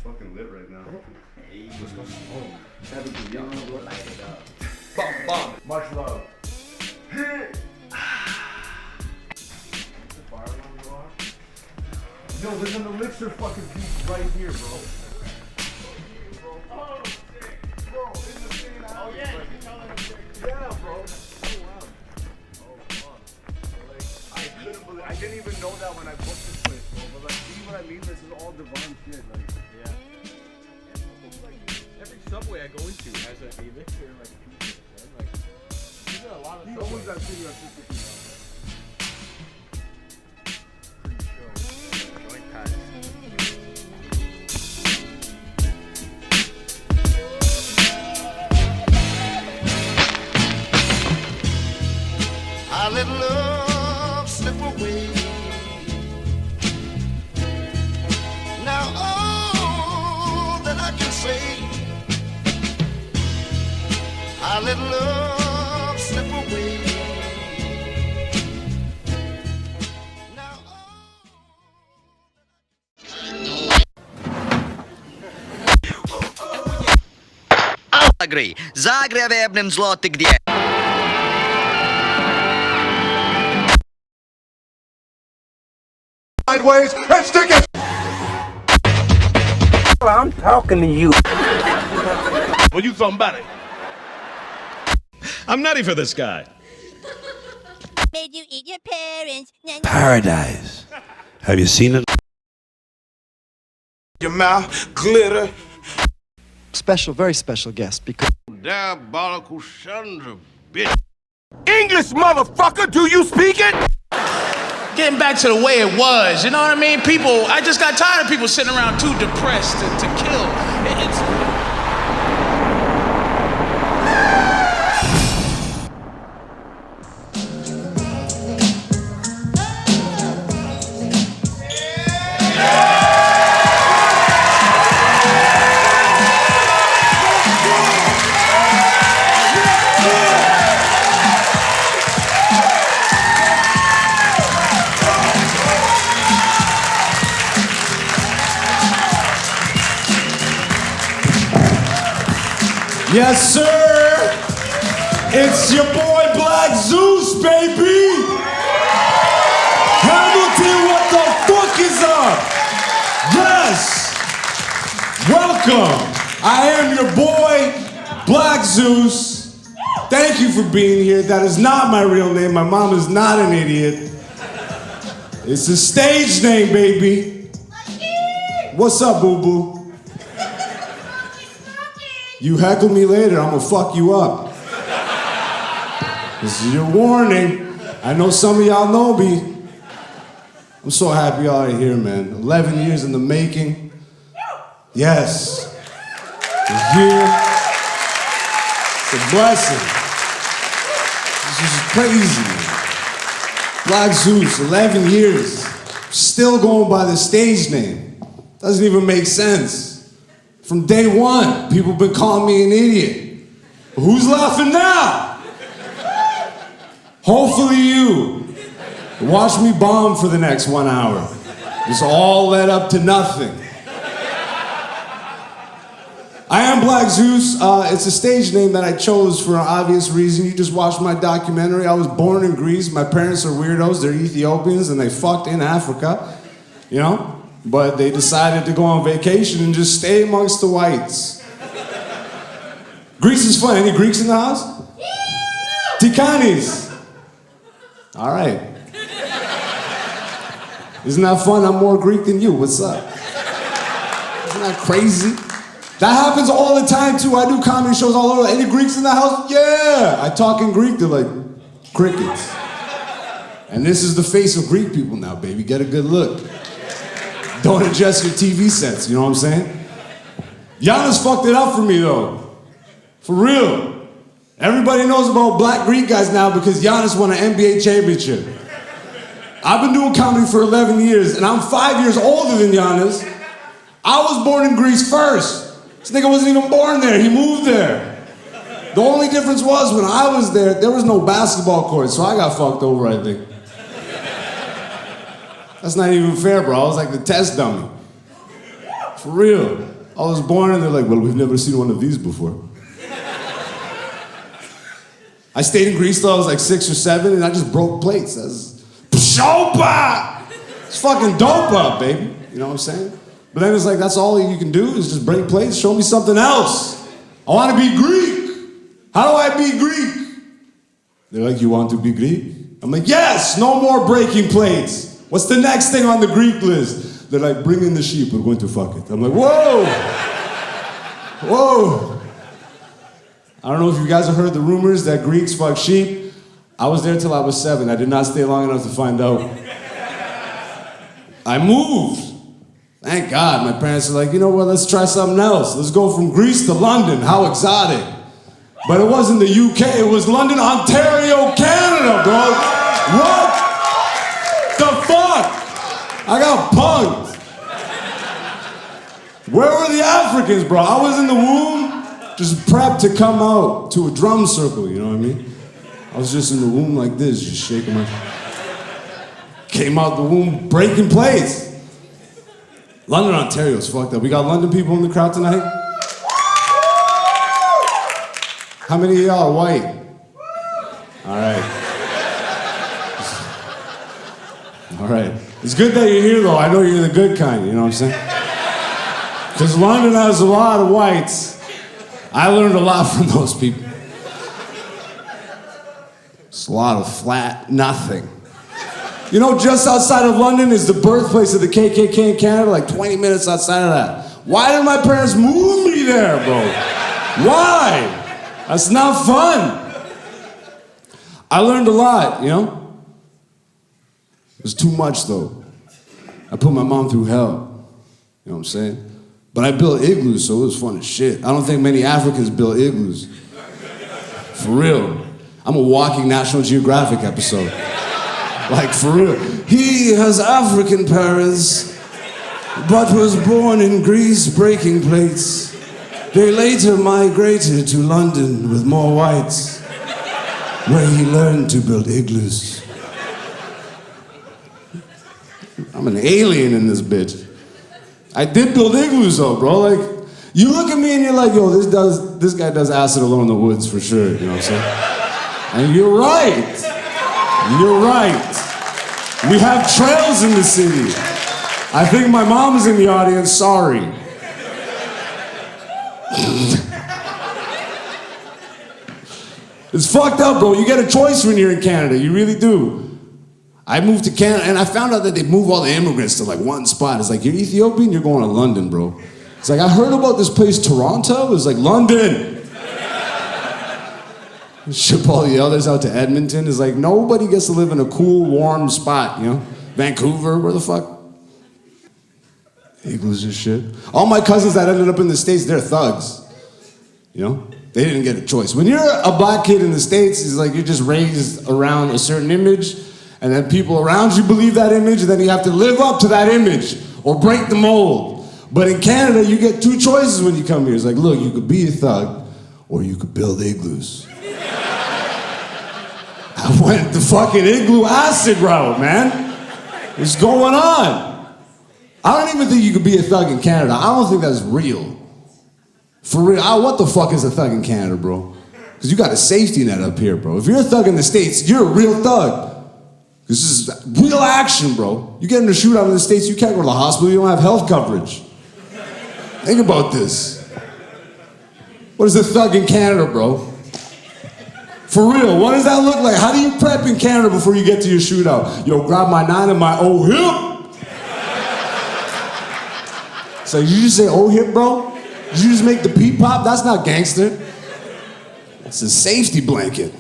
fucking lit right now. Hey, let's go home. Have a good young one. Light it up. Bum, bum. Much love. Yo, there's an elixir fucking piece right here, bro. Oh, shit. Bro, in the same house. Oh, yeah, you can tell it. Yeah, bro. Oh, wow. Oh, fuck. Like, I didn't even know that when I booked this place, bro. But, like, see what I mean? This is all divine shit. Like, Yeah. Every subway I go into has an elixir, like, piece, man. Like, these are a lot of he subways. owns that city on 250 now. Joint pads. I let love slip away. Now all that I can say, I let love slip away. Now Agri, zagrebebnym zloty gdzie? Sideways and stick it! I'm talking to you. Well, you somebody. I'm nutty for this guy. Made you eat your parents. Paradise. Have you seen it? your mouth glitter. Special, very special guest because Diabolical sons of bitch. English, motherfucker, do you speak it? Getting back to the way it was, you know what I mean? People, I just got tired of people sitting around too depressed to kill. It's Yes, sir. It's your boy Black Zeus, baby. Hamilton, what the fuck is up? Yes. Welcome. I am your boy Black Zeus. Thank you for being here. That is not my real name. My mom is not an idiot. It's a stage name, baby. What's up, boo-boo? You heckle me later, I'm gonna fuck you up. This is your warning. I know some of y'all know me. I'm so happy y'all are here, man. 11 years in the making. Yes. You're here. It's a blessing. This is crazy, man. Black Zeus, 11 years. Still going by the stage name. Doesn't even make sense. From day one, people have been calling me an idiot. But who's laughing now? Hopefully you. Watch me bomb for the next 1 hour. This all led up to nothing. I am Black Zeus. It's a stage name that I chose for an obvious reason. You just watched my documentary. I was born in Greece. My parents are weirdos. They're Ethiopians and they fucked in Africa. You know? But they decided to go on vacation and just stay amongst the whites. Greece is fun. Any Greeks in the house? Tikanis. All right. Isn't that fun? I'm more Greek than you. What's up? Isn't that crazy? That happens all the time too. I do comedy shows all over. Any Greeks in the house? Yeah. I talk in Greek. They're like crickets. And this is the face of Greek people now, baby. Get a good look. Don't adjust your TV sets, you know what I'm saying? Giannis fucked it up for me though. For real. Everybody knows about black Greek guys now because Giannis won an NBA championship. I've been doing comedy for 11 years and I'm 5 years older than Giannis. I was born in Greece first. This nigga wasn't even born there, he moved there. The only difference was when I was there was no basketball court, so I got fucked over, I think. That's not even fair, bro. I was like the test dummy. For real. I was born and they're like, well, we've never seen one of these before. I stayed in Greece till I was like 6 or 7 and I just broke plates. That's Pshopa! It's fucking dope up, baby. You know what I'm saying? But then it's like, that's all you can do is just break plates? Show me something else. I want to be Greek. How do I be Greek? They're like, you want to be Greek? I'm like, yes, no more breaking plates. What's the next thing on the Greek list? They're like, bring in the sheep, we're going to fuck it. I'm like, whoa! Whoa! I don't know if you guys have heard the rumors that Greeks fuck sheep. I was there till I was 7. I did not stay long enough to find out. I moved. Thank God. My parents are like, you know what, let's try something else. Let's go from Greece to London. How exotic. But it wasn't the UK, it was London, Ontario, Canada, bro. What the fuck? I got punked. Where were the Africans, bro? I was in the womb, just prepped to come out to a drum circle, you know what I mean? I was just in the womb like this, just shaking my... Came out the womb breaking plates. London, Ontario is fucked up. We got London people in the crowd tonight? How many of y'all are white? All right. All right. It's good that you're here, though. I know you're the good kind, you know what I'm saying? Because London has a lot of whites. I learned a lot from those people. It's a lot of flat nothing. You know, just outside of London is the birthplace of the KKK in Canada, like 20 minutes outside of that. Why did my parents move me there, bro? Why? That's not fun. I learned a lot, you know? It was too much, though. I put my mom through hell. You know what I'm saying? But I built igloos, so it was fun as shit. I don't think many Africans build igloos. For real. I'm a walking National Geographic episode. Like, for real. He has African parents, but was born in Greece breaking plates. They later migrated to London with more whites, where he learned to build igloos. I'm an alien in this bitch. I did build igloos though, bro. Like, you look at me and you're like, yo, this guy does acid alone in the woods for sure, you know what I'm saying? And you're right. You're right. We have trails in the city. I think my mom's in the audience, sorry. It's fucked up, bro. You get a choice when you're in Canada. You really do. I moved to Canada, and I found out that they move all the immigrants to like one spot. It's like, you're Ethiopian, you're going to London, bro. It's like, I heard about this place, Toronto. It's like, London. Ship all the others out to Edmonton. It's like, nobody gets to live in a cool, warm spot, you know? Vancouver, where the fuck? Igloos and shit. All my cousins that ended up in the States, they're thugs. You know? They didn't get a choice. When you're a black kid in the States, it's like you're just raised around a certain image, and then people around you believe that image, and then you have to live up to that image or break the mold. But in Canada, you get two choices when you come here. It's like, look, you could be a thug, or you could build igloos. I went the fucking igloo acid route, man. What's going on? I don't even think you could be a thug in Canada. I don't think that's real. For real, what the fuck is a thug in Canada, bro? Because you got a safety net up here, bro. If you're a thug in the States, you're a real thug. This is real action, bro. You get in a shootout in the States, you can't go to the hospital, you don't have health coverage. Think about this. What is a thug in Canada, bro? For real, what does that look like? How do you prep in Canada before you get to your shootout? Yo, grab my 9 and my oh hip. So you just say oh hip, bro? Did you just make the pee pop? That's not gangster. It's a safety blanket.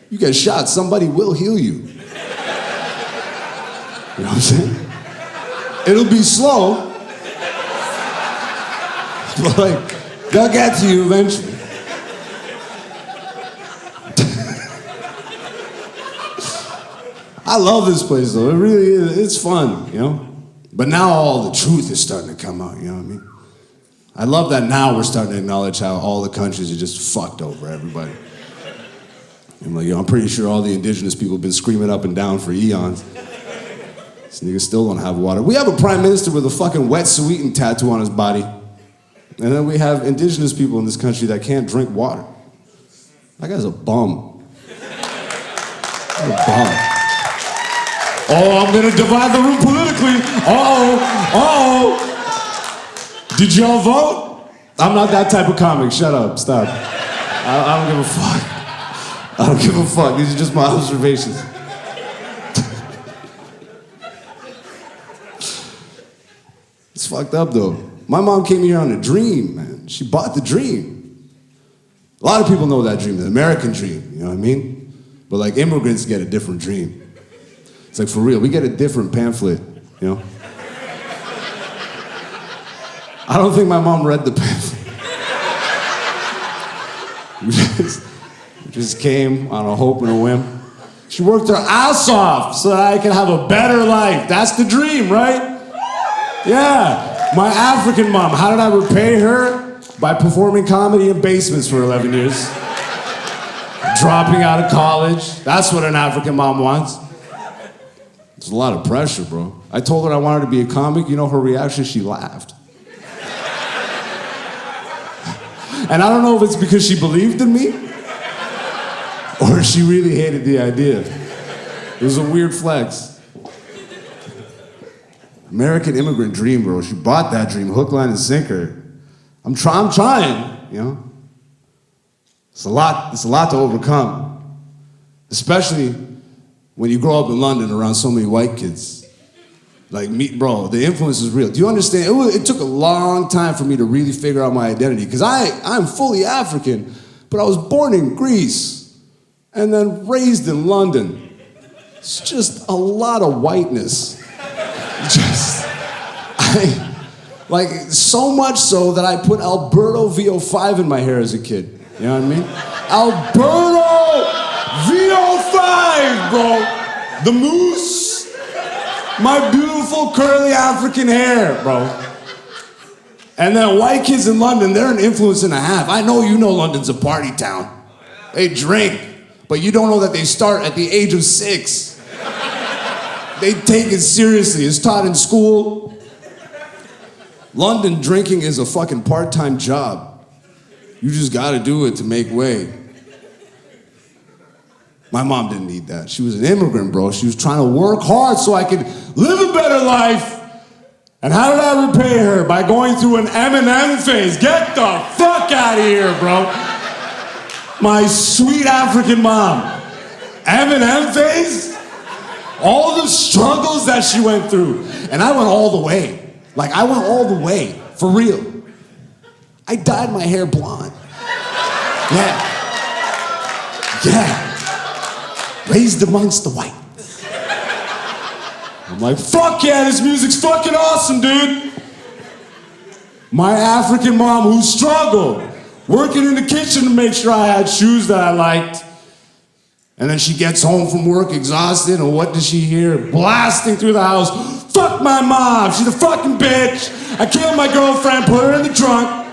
You get shot, somebody will heal you. You know what I'm saying? It'll be slow, but like, they'll get to you eventually. I love this place though, it really is, it's fun, you know? But now all the truth is starting to come out, you know what I mean? I love that now we're starting to acknowledge how all the countries are just fucked over everybody. I'm like, yo, I'm pretty sure all the indigenous people have been screaming up and down for eons. This nigga still don't have water. We have a prime minister with a fucking wet Sweetin tattoo on his body. And then we have indigenous people in this country that can't drink water. That guy's a bum. What a bum. Oh, I'm gonna divide the room politically. Uh-oh. Did y'all vote? I'm not that type of comic. Shut up. Stop. I don't give a fuck. I don't give a fuck. These are just my observations. It's fucked up though. My mom came here on a dream, man. She bought the dream. A lot of people know that dream, the American dream, you know what I mean? But like immigrants get a different dream. It's like for real, we get a different pamphlet, you know? I don't think my mom read the pamphlet. We just came on a hope and a whim. She worked her ass off so that I can have a better life. That's the dream, right? Yeah, my African mom, how did I repay her? By performing comedy in basements for 11 years. Dropping out of college. That's what an African mom wants. There's a lot of pressure, bro. I told her I wanted to be a comic. You know her reaction? She laughed. And I don't know if it's because she believed in me or she really hated the idea. It was a weird flex. American immigrant dream, bro. She bought that dream, hook, line, and sinker. I'm trying, you know? It's a lot to overcome. Especially when you grow up in London around so many white kids. Like me, bro, the influence is real. Do you understand? It took a long time for me to really figure out my identity, because I'm fully African, but I was born in Greece and then raised in London. It's just a lot of whiteness. Like so much so that I put Alberto VO5 in my hair as a kid. You know what I mean? Alberto VO5, bro. The moose. My beautiful curly African hair, bro. And then white kids in London, they're an influence and a half. I know you know London's a party town. They drink, but you don't know that they start at the age of 6. They take it seriously. It's taught in school. London drinking is a fucking part-time job. You just gotta do it to make way. My mom didn't need that. She was an immigrant, bro. She was trying to work hard so I could live a better life. And how did I repay her? By going through an M&M phase. Get the fuck out of here, bro. My sweet African mom. M&M phase? All the struggles that she went through. And I went all the way. Like, I went all the way. For real. I dyed my hair blonde. Yeah. Raised amongst the white. I'm like, fuck yeah, this music's fucking awesome, dude. My African mom who struggled, working in the kitchen to make sure I had shoes that I liked. And then she gets home from work exhausted, and what does she hear? Blasting through the house, fuck my mom, she's a fucking bitch. I killed my girlfriend, put her in the trunk.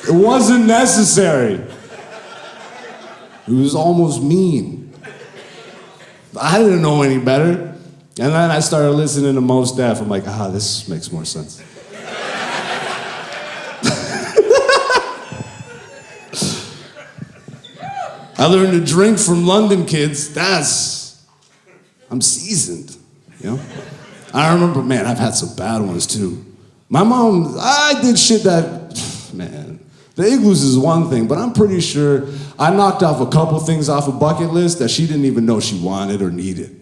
It wasn't necessary. It was almost mean. I didn't know any better. And then I started listening to Mos Def. I'm like, this makes more sense. I learned to drink from London kids. I'm seasoned, you know? I remember, man, I've had some bad ones too. My mom, I did shit that, man. The igloos is one thing, but I'm pretty sure I knocked off a couple things off a bucket list that she didn't even know she wanted or needed.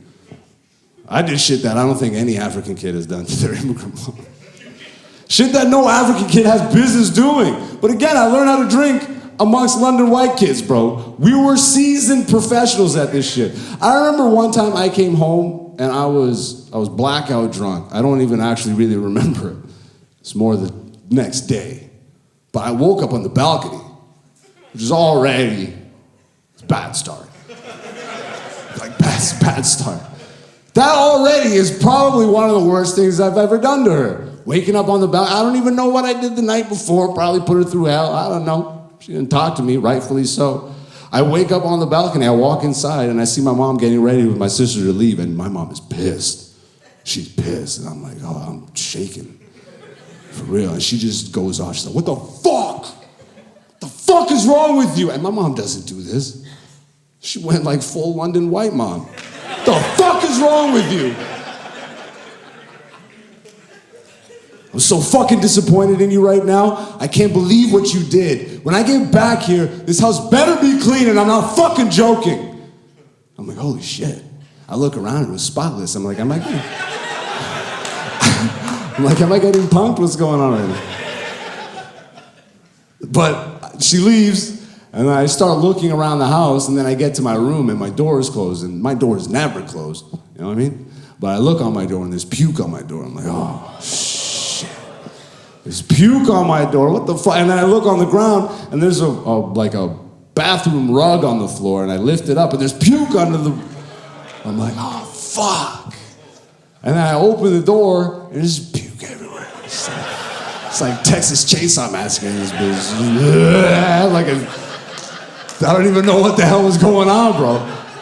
I did shit that I don't think any African kid has done to their immigrant mom. Shit that no African kid has business doing. But again, I learned how to drink amongst London white kids, bro. We were seasoned professionals at this shit. I remember one time I came home and I was blackout drunk. I don't even actually really remember it. It's more the next day. But I woke up on the balcony, which is already a bad start. Like, bad start. That already is probably one of the worst things I've ever done to her. Waking up on the balcony, I don't even know what I did the night before, probably put her through hell, I don't know. She didn't talk to me, rightfully so. I wake up on the balcony, I walk inside, and I see my mom getting ready with my sister to leave, and my mom is pissed. She's pissed, and I'm like, oh, I'm shaking. For real. And she just goes off. She's like, what the fuck? What the fuck is wrong with you? And my mom doesn't do this. She went like full London white mom. What the fuck is wrong with you? I'm so fucking disappointed in you right now. I can't believe what you did. When I get back here, this house better be clean, and I'm not fucking joking. I'm like, holy shit. I look around and it was spotless. I'm like, am I getting punked? What's going on right now? But she leaves, and I start looking around the house, and then I get to my room, and my door is closed, and my door is never closed. You know what I mean? But I look on my door, and there's puke on my door. I'm like, oh, shit. There's puke on my door. What the fuck? And then I look on the ground, and there's like a bathroom rug on the floor, and I lift it up, and there's puke under the... I'm like, oh, fuck. And then I open the door, and there's puke everywhere. It's like Texas Chainsaw Massacre in this bitch. I don't even know what the hell was going on, bro.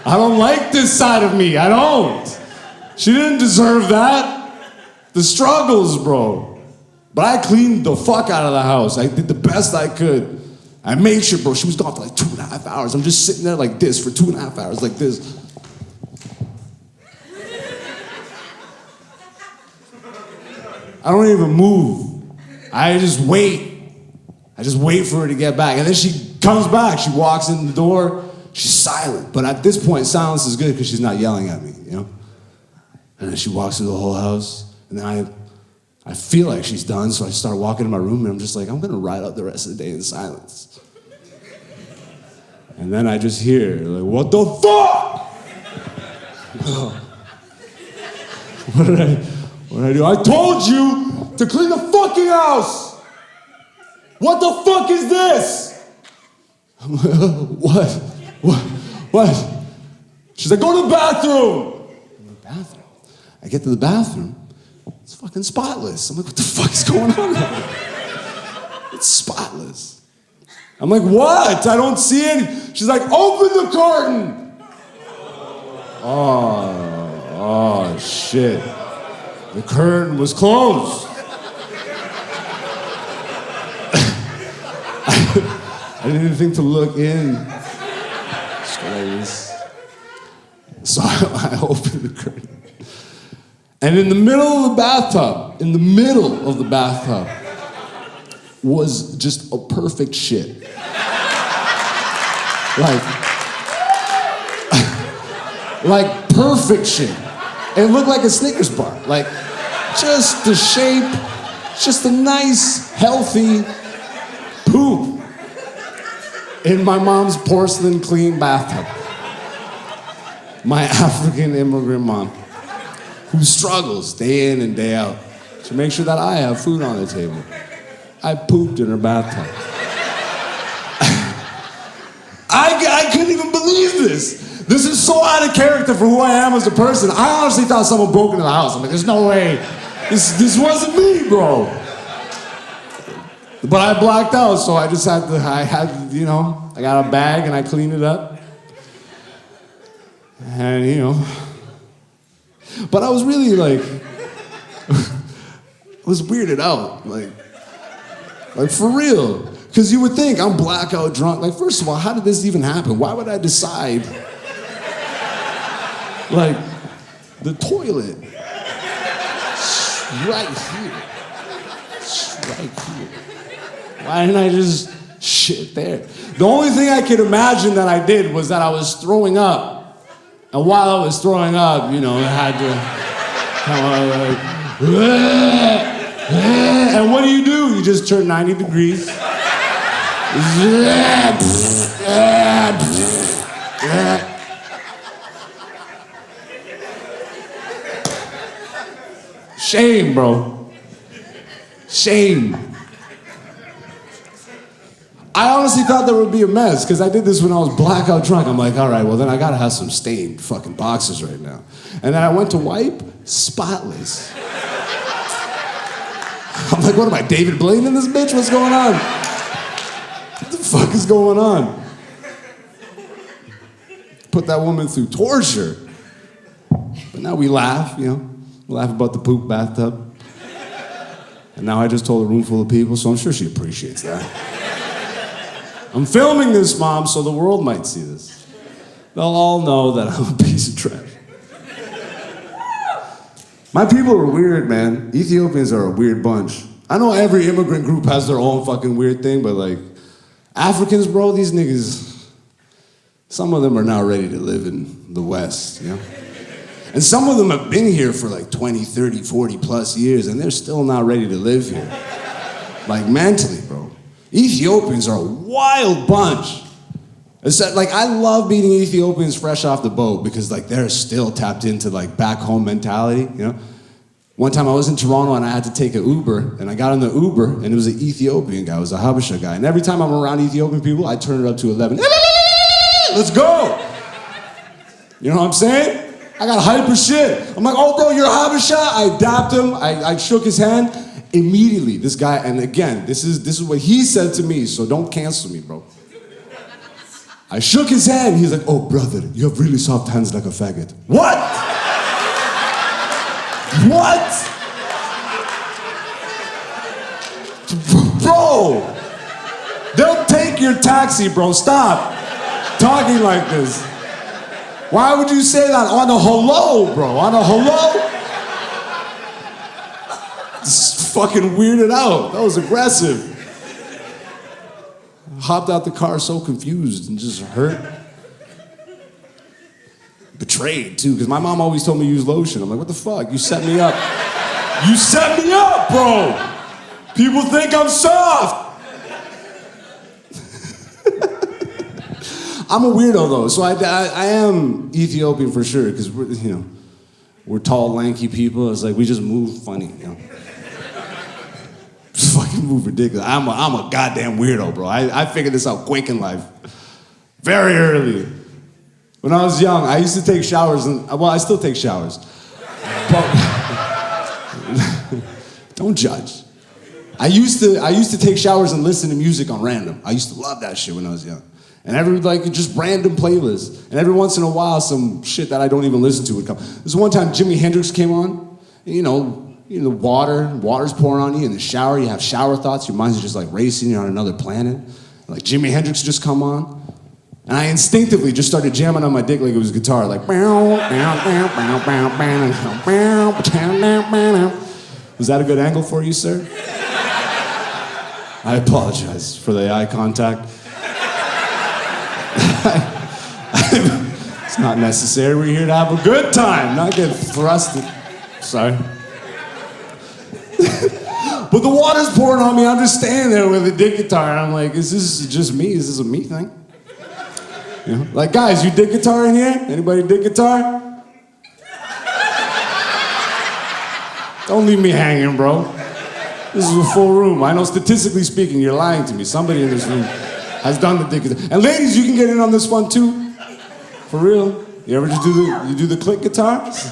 I don't like this side of me. I don't. She didn't deserve that. The struggles, bro. But I cleaned the fuck out of the house. I did the best I could. I made sure, bro, she was gone for like 2.5 hours. I'm just sitting there like this for 2.5 hours, like this. I don't even move. I just wait. I just wait for her to get back. And then she comes back. She walks in the door. She's silent. But at this point, silence is good because she's not yelling at me, you know? And then she walks through the whole house. And then I feel like she's done, so I start walking in my room, and I'm just like, I'm going to ride out the rest of the day in silence. And then I just hear, like, what the fuck? What did I do? I told you to clean the fucking house! What the fuck is this? I'm like, what? She's like, go to the bathroom! The bathroom? I get to the bathroom. It's fucking spotless. I'm like, what the fuck is going on here? It's spotless. I'm like, what? I don't see any. She's like, open the curtain. Oh, shit. The curtain was closed. I didn't even think to look in. So I opened the curtain. And in the middle of the bathtub, was just a perfect shit. Like perfect shit. It looked like a Snickers bar. Like, just the shape, just a nice, healthy poop in my mom's porcelain clean bathtub. My African immigrant mom, who struggles day in and day out to make sure that I have food on the table. I pooped in her bathtub. I couldn't even believe this. This is so out of character for who I am as a person. I honestly thought someone broke into the house. I'm like, there's no way. This wasn't me, bro. But I blacked out, so I got a bag and I cleaned it up. And, but I was really I was weirded out, like for real. Because you would think I'm blackout drunk. Like, first of all, how did this even happen? Why would I decide? Like, the toilet. It's right here. It's right here. Why didn't I just shit there? The only thing I could imagine that I did was that I was throwing up. And while I was throwing up, I had to and what do? You just turn 90 degrees. Shame, bro. Shame. I honestly thought there would be a mess, because I did this when I was blackout drunk. I'm like, all right, well then I gotta have some stained fucking boxes right now. And then I went to wipe, spotless. I'm like, what am I, David Blaine in this bitch? What's going on? What the fuck is going on? put that woman through torture. But now we laugh, you know. We laugh about the poop bathtub. And now I just told a room full of people, so I'm sure she appreciates that. I'm filming this, Mom, so the world might see this. They'll all know that I'm a piece of trash. My people are weird, man. Ethiopians are a weird bunch. I know every immigrant group has their own fucking weird thing, but like, Africans, bro, these niggas, some of them are now ready to live in the West, you know? And some of them have been here for like 20, 30, 40 plus years, and they're still not ready to live here. Like mentally, bro. Ethiopians are a wild bunch. Like, I love meeting Ethiopians fresh off the boat because like they're still tapped into like back home mentality, you know? One time I was in Toronto and I had to take an Uber, and I got on the Uber and it was an Ethiopian guy, it was a Habesha guy. And every time I'm around Ethiopian people, I turn it up to 11. Let's go! You know what I'm saying? I got hyper shit. I'm like, oh bro, you're a Habesha? I dapped him, I shook his hand. Immediately, this guy, and again, this is what he said to me, so don't cancel me, bro. I shook his hand, he's like, oh brother, you have really soft hands like a faggot. What? What? Bro, they'll take your taxi, bro, stop talking like this. Why would you say that on a hello, bro, on a hello? Just fucking weirded out, that was aggressive. Hopped out the car so confused and just hurt. Betrayed too, because my mom always told me to use lotion. I'm like, what the fuck? You set me up. You set me up, bro. People think I'm soft. I'm a weirdo though, so I am Ethiopian for sure, because we're tall, lanky people. It's like we just move funny, you know. Just fucking move ridiculous. I'm a goddamn weirdo, bro. I figured this out quick in life. Very early. When I was young, I used to take showers, I still take showers. But don't judge. I used to take showers and listen to music on random. I used to love that shit when I was young. And just random playlists. And every once in a while, some shit that I don't even listen to would come. There's one time Jimi Hendrix came on, and water's pouring on you in the shower, you have shower thoughts, your mind's just like racing, you're on another planet. Like Jimi Hendrix just come on, and I instinctively just started jamming on my dick like it was guitar, like was that a good angle for you, sir? I apologize for the eye contact. It's not necessary, we're here to have a good time, not get thrusted. Sorry. But the water's pouring on me, I'm just standing there with a dick guitar, and I'm like, is this just me? Is this a me thing? You know? Like, guys, you dig guitar in here? Anybody dig guitar? Don't leave me hanging, bro. This is a full room. I know statistically speaking, you're lying to me. Somebody in this room has done the dick guitar. And ladies, you can get in on this one too. For real. You ever just do the click guitars?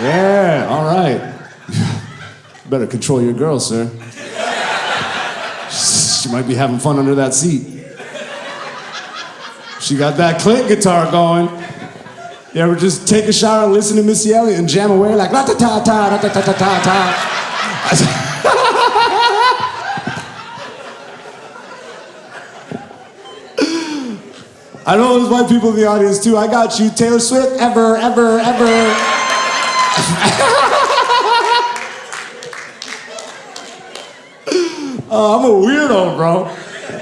Yeah, all right. Better control your girl, sir. She might be having fun under that seat. She got that click guitar going. You ever just take a shower and listen to Missy Elliott and jam away like ra-ta-ta-ta, ra-ta-ta-ta-ta? I know there's white people in the audience too. I got you, Taylor Swift, ever. I'm a weirdo, bro.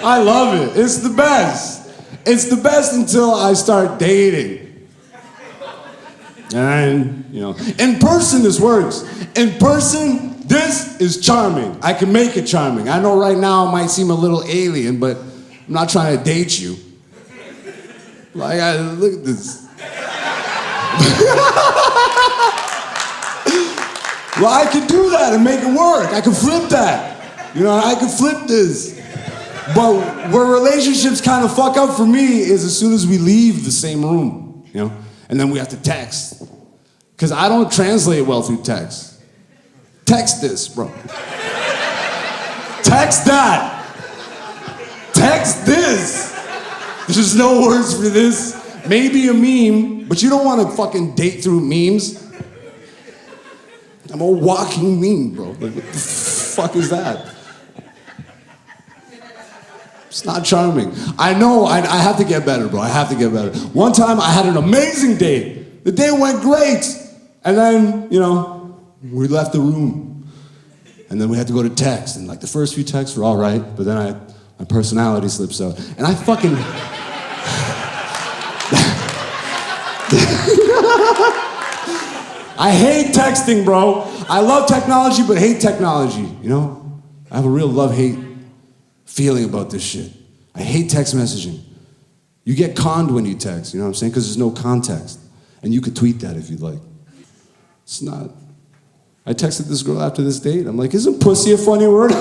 I love it. It's the best. It's the best until I start dating. And, in person this works. In person, this is charming. I can make it charming. I know right now it might seem a little alien, but I'm not trying to date you. Like, look at this. Well, I can do that and make it work. I can flip that. I can flip this. But where relationships kind of fuck up for me is as soon as we leave the same room, and then we have to text. Because I don't translate well through text. Text this, bro. Text that. Text this. There's no words for this. maybe a meme, but you don't want to fucking date through memes. I'm a walking meme, bro. Like, what the fuck is that? It's not charming. I know, I have to get better, bro. I have to get better. One time I had an amazing date. The date went great. And then, you know, we left the room. And then we had to go to text. And like the first few texts were all right, but then my personality slips out. And I fucking... I hate texting, bro. I love technology, but hate technology, you know? I have a real love-hate feeling about this shit. I hate text messaging. You get conned when you text, you know what I'm saying? Because there's no context. And you could tweet that if you'd like. It's not. I texted this girl after this date. I'm like, isn't pussy a funny word? And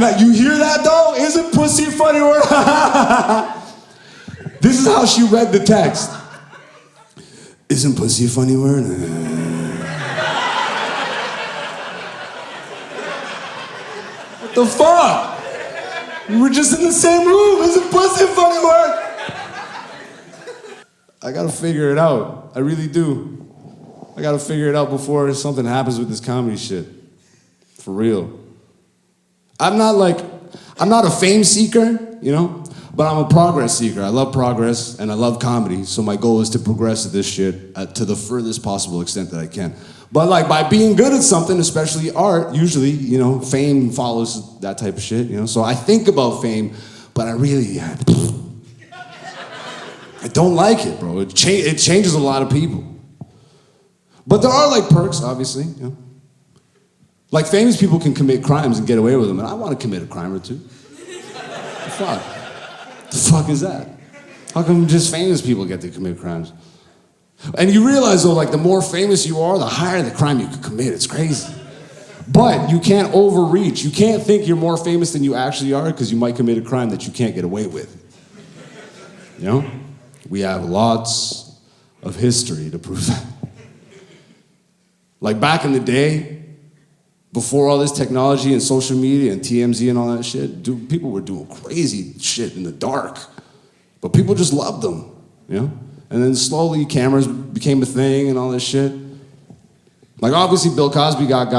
that, you hear that though? Isn't pussy a funny word? This is how she read the text. Isn't pussy a funny word? What the fuck? We were just in the same room. Isn't pussy a funny word? I gotta figure it out. I really do. I gotta figure it out before something happens with this comedy shit. For real. I'm not a fame seeker, you know? But I'm a progress seeker. I love progress and I love comedy. So my goal is to progress at this shit to the furthest possible extent that I can. But like by being good at something, especially art, usually, you know, fame follows that type of shit, you know? So I think about fame, but I don't like it, bro. It changes a lot of people. But there are like perks, obviously, you know? Like famous people can commit crimes and get away with them, and I want to commit a crime or two. Fuck. The fuck is that? How come just famous people get to commit crimes? And you realize though, like the more famous you are, the higher the crime you could commit. It's crazy. But you can't overreach. You can't think you're more famous than you actually are because you might commit a crime that you can't get away with. You know? We have lots of history to prove that. Like back in the day, before all this technology and social media and TMZ and all that shit, dude, people were doing crazy shit in the dark. But people just loved them, you know? And then slowly cameras became a thing and all this shit. Like obviously Bill Cosby got.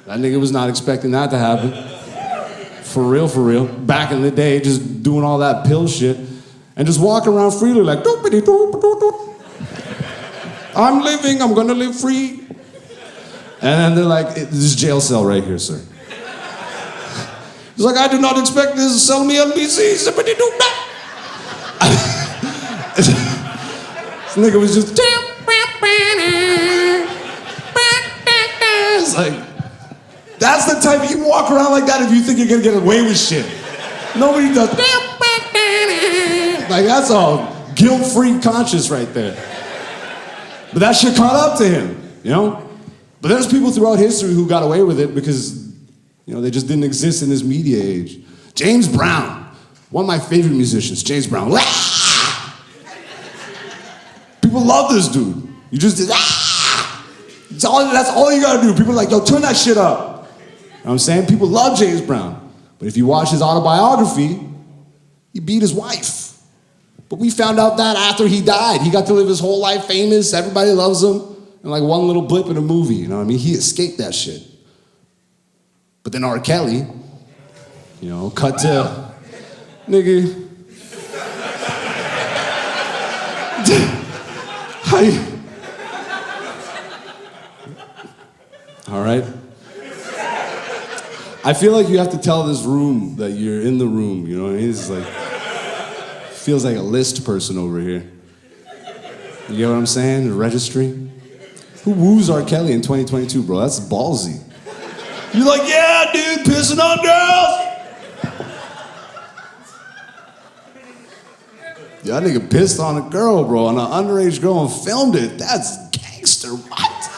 That nigga was not expecting that to happen. For real, for real. Back in the day, just doing all that pill shit and just walking around freely like, I'm living, I'm gonna live free. And then they're like, this is jail cell right here, sir. He's like, I do not expect this to sell me NBC. This nigga was just, it's like, that's the type, you walk around like that if you think you're gonna get away with shit. Nobody does, like that's all guilt-free conscious right there. But that shit caught up to him, you know? But there's people throughout history who got away with it because, you know, they just didn't exist in this media age. James Brown, one of my favorite musicians, James Brown. People love this dude. You just did, that's all you gotta do. People are like, yo, turn that shit up. You know what I'm saying? People love James Brown. But if you watch his autobiography, he beat his wife. But we found out that after he died, he got to live his whole life famous, everybody loves him. And like one little blip in a movie, you know what I mean? He escaped that shit. But then R. Kelly, you know, cut to, nigga. How you? All right. I feel like you have to tell this room that you're in the room, you know what I mean? It's like, feels like a list person over here. You get what I'm saying? The registry. Who woos R. Kelly in 2022, bro? That's ballsy. You're like, yeah, dude, pissing on girls. Yeah, that nigga pissed on a girl, bro, on an underage girl and filmed it. That's gangster. What?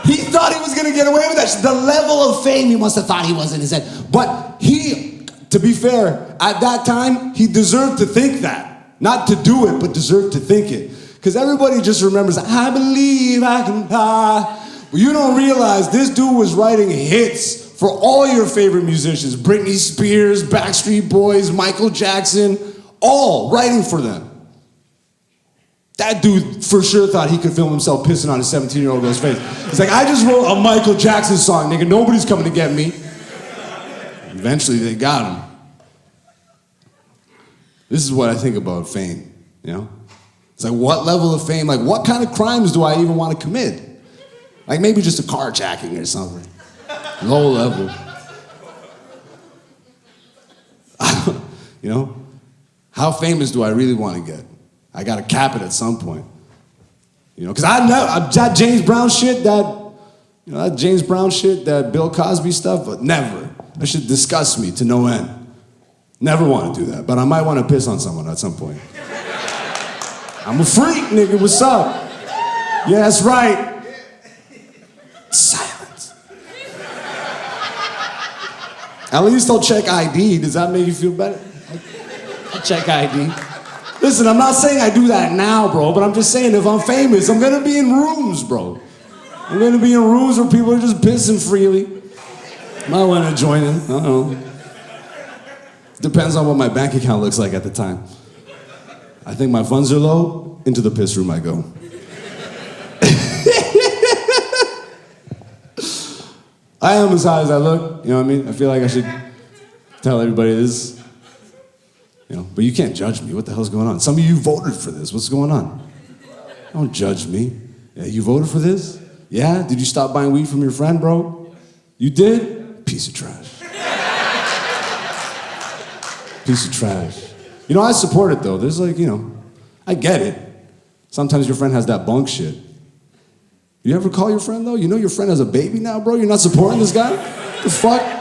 He thought he was gonna get away with that. The level of fame he must have thought he was in his head. But he, to be fair, at that time, he deserved to think that. Not to do it, but deserved to think it. Because everybody just remembers, I believe I can fly. But you don't realize this dude was writing hits for all your favorite musicians. Britney Spears, Backstreet Boys, Michael Jackson, all writing for them. That dude for sure thought he could film himself pissing on a 17-year-old girl's face. He's like, I just wrote a Michael Jackson song, nigga. Nobody's coming to get me. Eventually, they got him. This is what I think about fame, you know? It's like, what level of fame, like, what kind of crimes do I even want to commit? Like, maybe just a carjacking or something. Low level. You know? How famous do I really want to get? I gotta cap it at some point. You know, because that James Brown shit, that James Brown shit, that Bill Cosby stuff, but never. That shit disgusts me to no end. Never want to do that, but I might want to piss on someone at some point. I'm a freak, nigga, what's up? Yeah, that's right. Silence. At least I'll check ID. Does that make you feel better? I'll check ID. Listen, I'm not saying I do that now, bro, but I'm just saying if I'm famous, I'm gonna be in rooms, bro. I'm gonna be in rooms where people are just pissing freely. Might want to join in, I don't know. Depends on what my bank account looks like at the time. I think my funds are low, into the piss room I go. I am as high as I look, you know what I mean? I feel like I should tell everybody this. You know, but you can't judge me. What the hell's going on? Some of you voted for this. What's going on? Don't judge me. Yeah, you voted for this? Yeah? Did you stop buying weed from your friend, bro? You did? Piece of trash. Piece of trash. You know, I support it, though. There's like, you know, I get it. Sometimes your friend has that bunk shit. You ever call your friend, though? You know your friend has a baby now, bro? You're not supporting this guy? The fuck?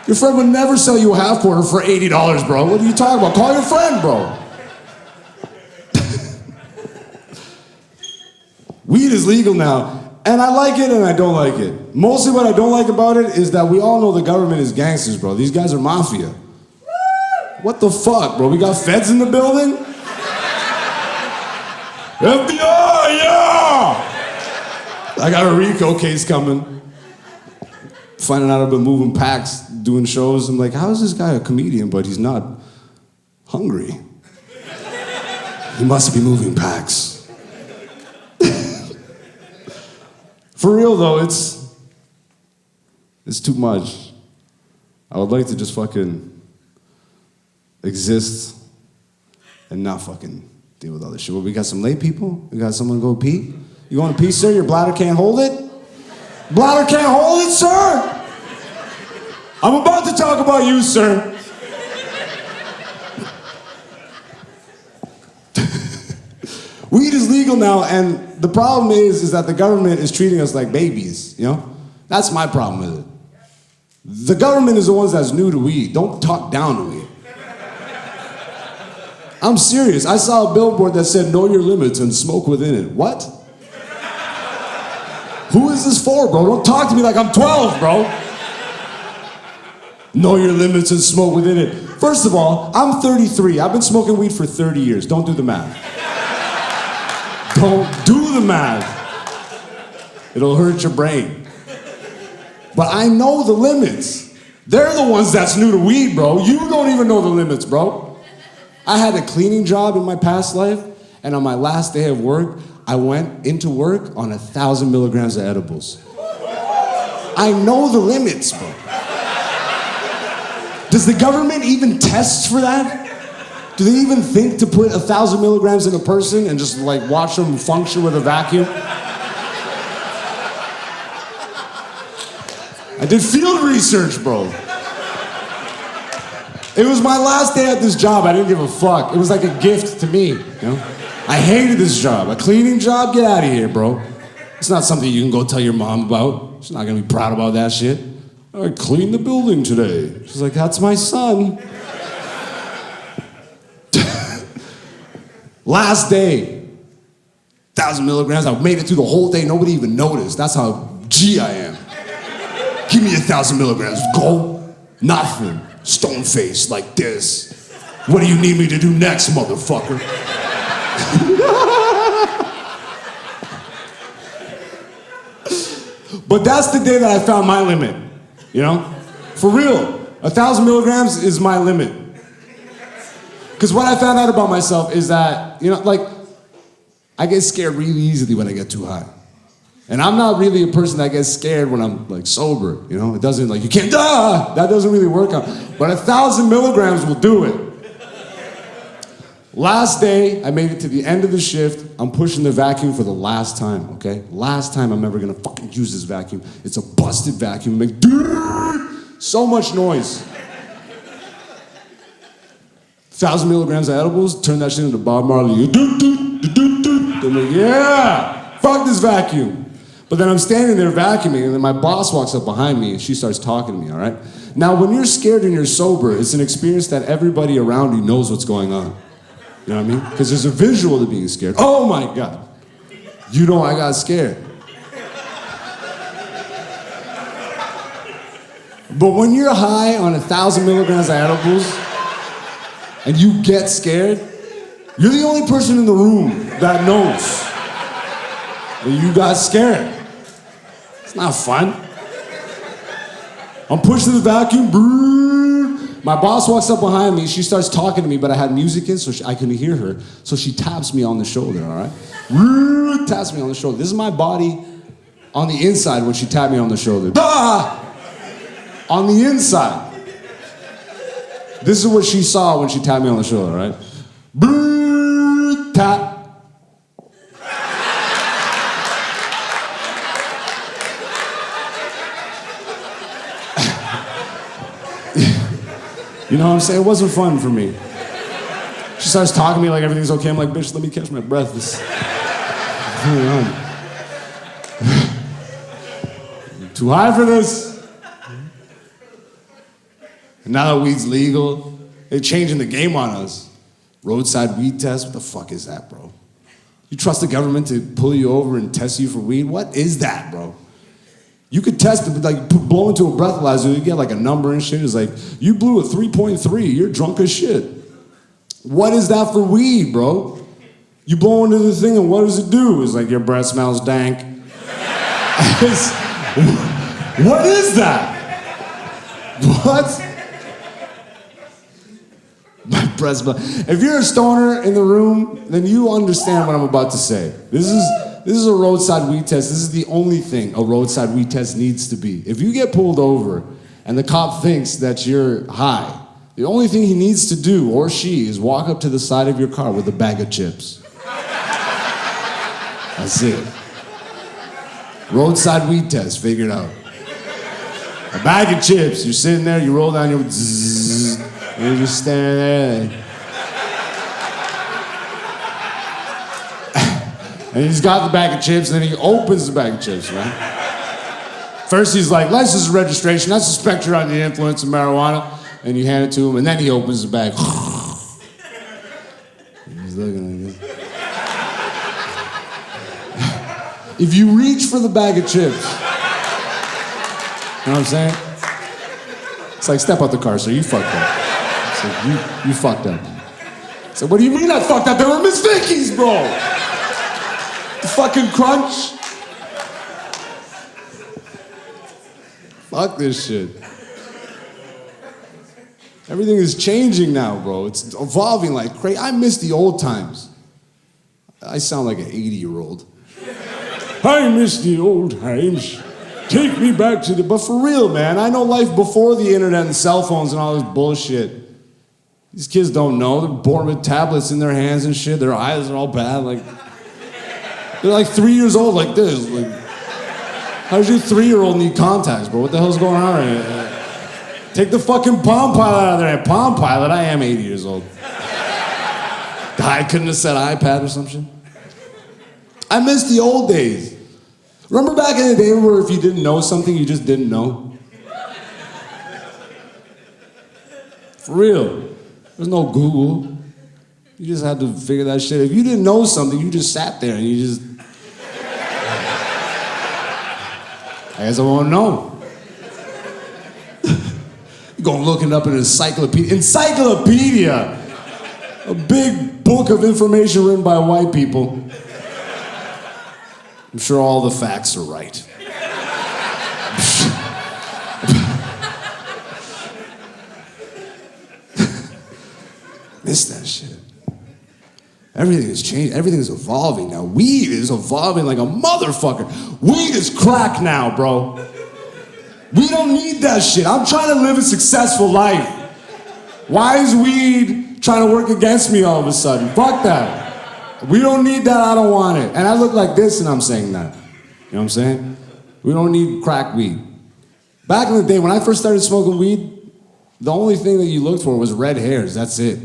Your friend would never sell you a half quarter for $80, bro. What are you talking about? Call your friend, bro. Weed is legal now, and I like it and I don't like it. Mostly what I don't like about it is that we all know the government is gangsters, bro. These guys are mafia. What the fuck, bro? We got feds in the building? FBI, yeah! I got a RICO case coming. Finding out I've been moving packs, doing shows. I'm like, how is this guy a comedian, but he's not hungry? He must be moving packs. For real, though, it's too much. I would like to just fucking exist and not fucking deal with all this shit. Well, we got some late people? We got someone go pee? You going to pee, sir? Your bladder can't hold it? Bladder can't hold it, sir? I'm about to talk about you, sir. Weed is legal now, and the problem is that the government is treating us like babies, you know? That's my problem with it. The government is the ones that's new to weed. Don't talk down to weed. I'm serious. I saw a billboard that said, know your limits and smoke within it. What? Who is this for, bro? Don't talk to me like I'm 12, bro. Know your limits and smoke within it. First of all, I'm 33. I've been smoking weed for 30 years. Don't do the math. Don't do the math. It'll hurt your brain. But I know the limits. They're the ones that's new to weed, bro. You don't even know the limits, bro. I had a cleaning job in my past life, and on my last day of work, I went into work on 1,000 milligrams of edibles. I know the limits, bro. Does the government even test for that? Do they even think to put 1,000 milligrams in a person and just like watch them function with a vacuum? I did field research, bro. It was my last day at this job. I didn't give a fuck. It was like a gift to me, you know? I hated this job. A cleaning job? Get out of here, bro. It's not something you can go tell your mom about. She's not gonna be proud about that shit. I cleaned the building today. She's like, that's my son. Last day, 1,000 milligrams. I made it through the whole day. Nobody even noticed. That's how G I am. Give me 1,000 milligrams. Go. Nothing. Stone face like this. What do you need me to do next, motherfucker? But that's the day that I found my limit. You know? For real. 1,000 milligrams is my limit. Because what I found out about myself is that, you know, like, I get scared really easily when I get too high. And I'm not really a person that gets scared when I'm like sober, you know? It doesn't like, you can't, that doesn't really work out. But 1,000 milligrams will do it. Last day, I made it to the end of the shift. I'm pushing the vacuum for the last time, okay? Last time I'm ever gonna fucking use this vacuum. It's a busted vacuum, make so much noise. 1,000 milligrams of edibles, turn that shit into Bob Marley. I'm like, yeah, fuck this vacuum. But then I'm standing there vacuuming, and then my boss walks up behind me, and she starts talking to me, all right? Now, when you're scared and you're sober, it's an experience that everybody around you knows what's going on. You know what I mean? Because there's a visual to being scared. Oh my God. You know I got scared. But when you're high on 1,000 milligrams of edibles, and you get scared, you're the only person in the room that knows that you got scared. It's not fun. I'm pushing the vacuum. My boss walks up behind me. She starts talking to me, but I had music in, so I couldn't hear her. So she taps me on the shoulder, all right? Taps me on the shoulder. This is my body on the inside when she tapped me on the shoulder. On the inside. This is what she saw when she tapped me on the shoulder, right? Tap. You know what I'm saying? It wasn't fun for me. She starts talking to me like everything's okay. I'm like, bitch, let me catch my breath. What's going on? I'm too high for this. And now that weed's legal, they're changing the game on us. Roadside weed test, what the fuck is that, bro? You trust the government to pull you over and test you for weed? What is that, bro? You could test it, like blow into a breathalyzer, you get like a number and shit. It's like, you blew a 3.3, you're drunk as shit. What is that for weed, bro? You blow into the thing and what does it do? It's like, your breath smells dank. What is that? What? My breath smells. If you're a stoner in the room, then you understand what I'm about to say. This is a roadside weed test. This is the only thing a roadside weed test needs to be. If you get pulled over and the cop thinks that you're high, the only thing he needs to do, or she, is walk up to the side of your car with a bag of chips. That's it. Roadside weed test, figured out. A bag of chips. You're sitting there, you roll down your zzz, and you're just standing there. And he's got the bag of chips, and then he opens the bag of chips, right? First he's like, license registration, I suspect you're under the influence of marijuana. And you hand it to him, and then he opens the bag. He's looking like this. If you reach for the bag of chips, you know what I'm saying? It's like, step out the car, sir, you fucked up. It's like, you fucked up. So what do you mean I fucked up? They were Miss Vicky's, bro. The fucking crunch. Fuck this shit. Everything is changing now, bro. It's evolving like crazy. I miss the old times. I sound like an 80-year-old. I miss the old times. Take me back to the... But for real, man, I know life before the internet and cell phones and all this bullshit. These kids don't know. They're born with tablets in their hands and shit. Their eyes are all bad. Like, they're like 3 years old like this. Like, how does your 3-year-old need contacts, bro? What the hell's going on right here? Take the fucking Palm Pilot out of there. Palm Pilot, I am 80 years old. I couldn't have said iPad or something. I miss the old days. Remember back in the day where if you didn't know something, you just didn't know? For real. There's no Google. You just had to figure that shit. If you didn't know something, you just sat there and you just... I guess I won't know. You're gonna look it up in an encyclopedia. Encyclopedia! A big book of information written by white people. I'm sure all the facts are right. miss that shit. Everything has changed. Everything is evolving now. Weed is evolving like a motherfucker. Weed is crack now, bro. We don't need that shit. I'm trying to live a successful life. Why is weed trying to work against me all of a sudden? Fuck that. We don't need that. I don't want it. And I look like this and I'm saying that. You know what I'm saying? We don't need crack weed. Back in the day, when I first started smoking weed, the only thing that you looked for was red hairs. That's it.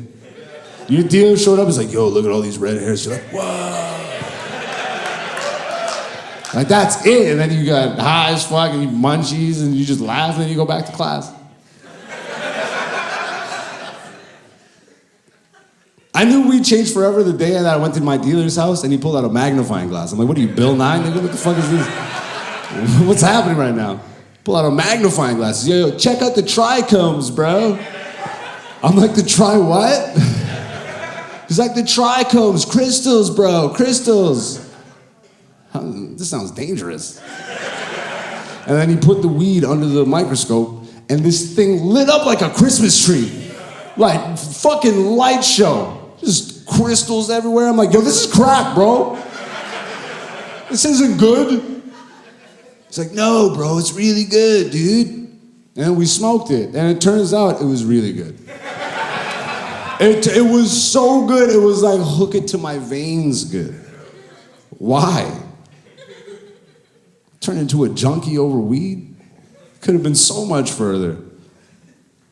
Your dealer showed up, he's like, yo, look at all these red hairs. You're like, whoa. Like, that's it. And then you got high as fuck and you munchies and you just laugh and then you go back to class. I knew we'd changed forever the day that I went to my dealer's house and he pulled out a magnifying glass. I'm like, what are you, Bill Nye? Nigga, what the fuck is this? What's happening right now? Pull out a magnifying glass. Yo, check out the trichomes, bro. I'm like, the tri what? He's like, the trichomes, crystals, bro, crystals. This sounds dangerous. And then he put the weed under the microscope and this thing lit up like a Christmas tree. Like, fucking light show. Just crystals everywhere. I'm like, yo, this is crack, bro. This isn't good. He's like, no, bro, it's really good, dude. And we smoked it, and it turns out it was really good. It was so good, it was like hook it to my veins good. Why? Turn into a junkie over weed? Could have been so much further.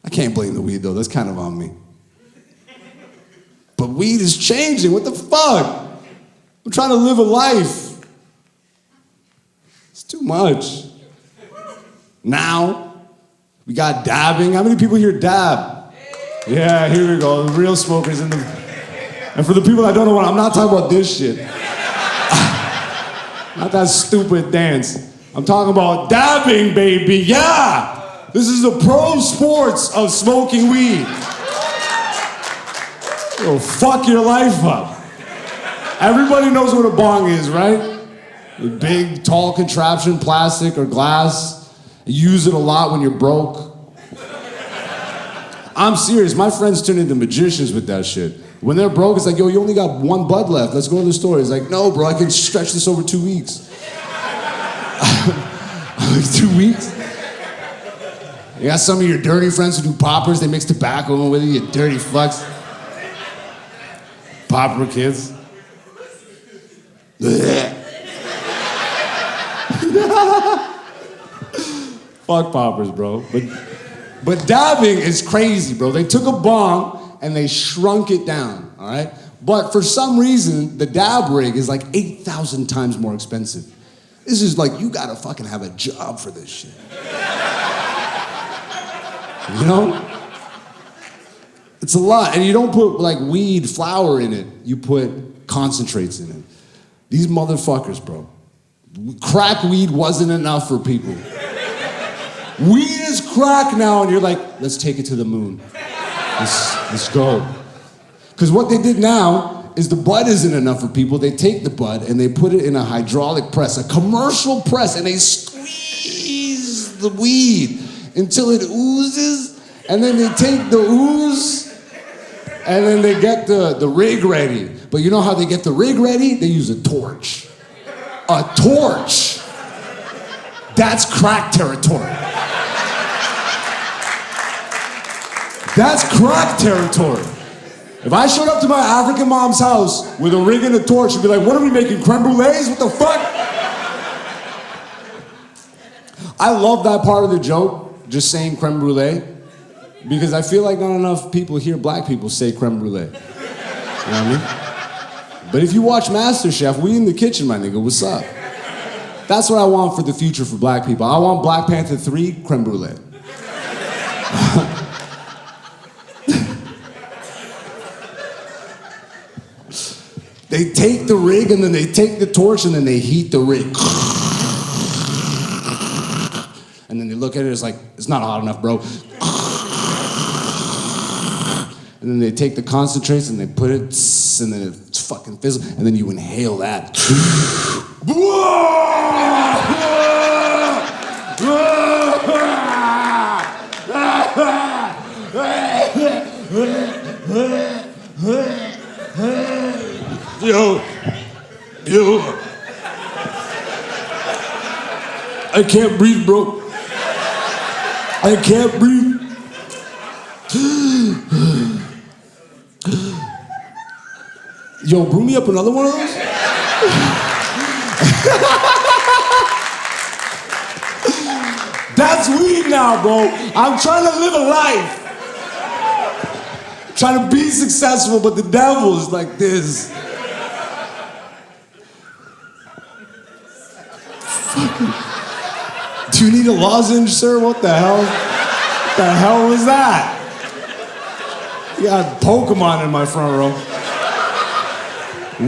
I can't blame the weed though, that's kind of on me. But weed is changing, what the fuck? I'm trying to live a life. It's too much. Now, we got dabbing. How many people here dab? Yeah, here we go. The real smokers in the... And for the people that don't know what, I'm not talking about this shit. Not that stupid dance. I'm talking about dabbing, baby. Yeah! This is the pro sports of smoking weed. It'll fuck your life up. Everybody knows what a bong is, right? A big, tall contraption, plastic or glass. You use it a lot when you're broke. I'm serious, my friends turn into magicians with that shit. When they're broke, it's like, yo, you only got one bud left. Let's go to the store. It's like, no, bro, I can stretch this over 2 weeks. Like 2 weeks? You got some of your dirty friends who do poppers. They mix tobacco with you dirty fucks. Popper kids. Fuck poppers, bro. But dabbing is crazy, bro. They took a bong and they shrunk it down, all right? But for some reason, the dab rig is like 8,000 times more expensive. This is like, you gotta fucking have a job for this shit. You know? It's a lot, and you don't put like weed flour in it. You put concentrates in it. These motherfuckers, bro. Crack weed wasn't enough for people. Weed is crack now, and you're like, let's take it to the moon. Let's go. Because what they did now is the bud isn't enough for people. They take the bud and they put it in a hydraulic press, a commercial press, and they squeeze the weed until it oozes, and then they take the ooze, and then they get the rig ready. But you know how they get the rig ready? They use a torch. A torch. That's crack territory. That's crack territory. If I showed up to my African mom's house with a rig and a torch, she'd be like, what are we making, creme brulees? What the fuck? I love that part of the joke, just saying creme brulee, because I feel like not enough people hear black people say creme brulee. You know what I mean? But if you watch MasterChef, we in the kitchen, my nigga, what's up? That's what I want for the future for black people. I want Black Panther 3 creme brulee. They take the rig and then they take the torch and then they heat the rig. And then they look at it, it's like, it's not hot enough, bro. And then they take the concentrates and they put it, and then it fucking fizzles, and then you inhale that. I can't breathe, bro. I can't breathe. Yo, brew me up another one of those? That's weed now, bro. I'm trying to live a life. Trying to be successful, but the devil is like this. Do you need a lozenge, sir? What the hell? What the hell was that? You got Pokemon in my front row.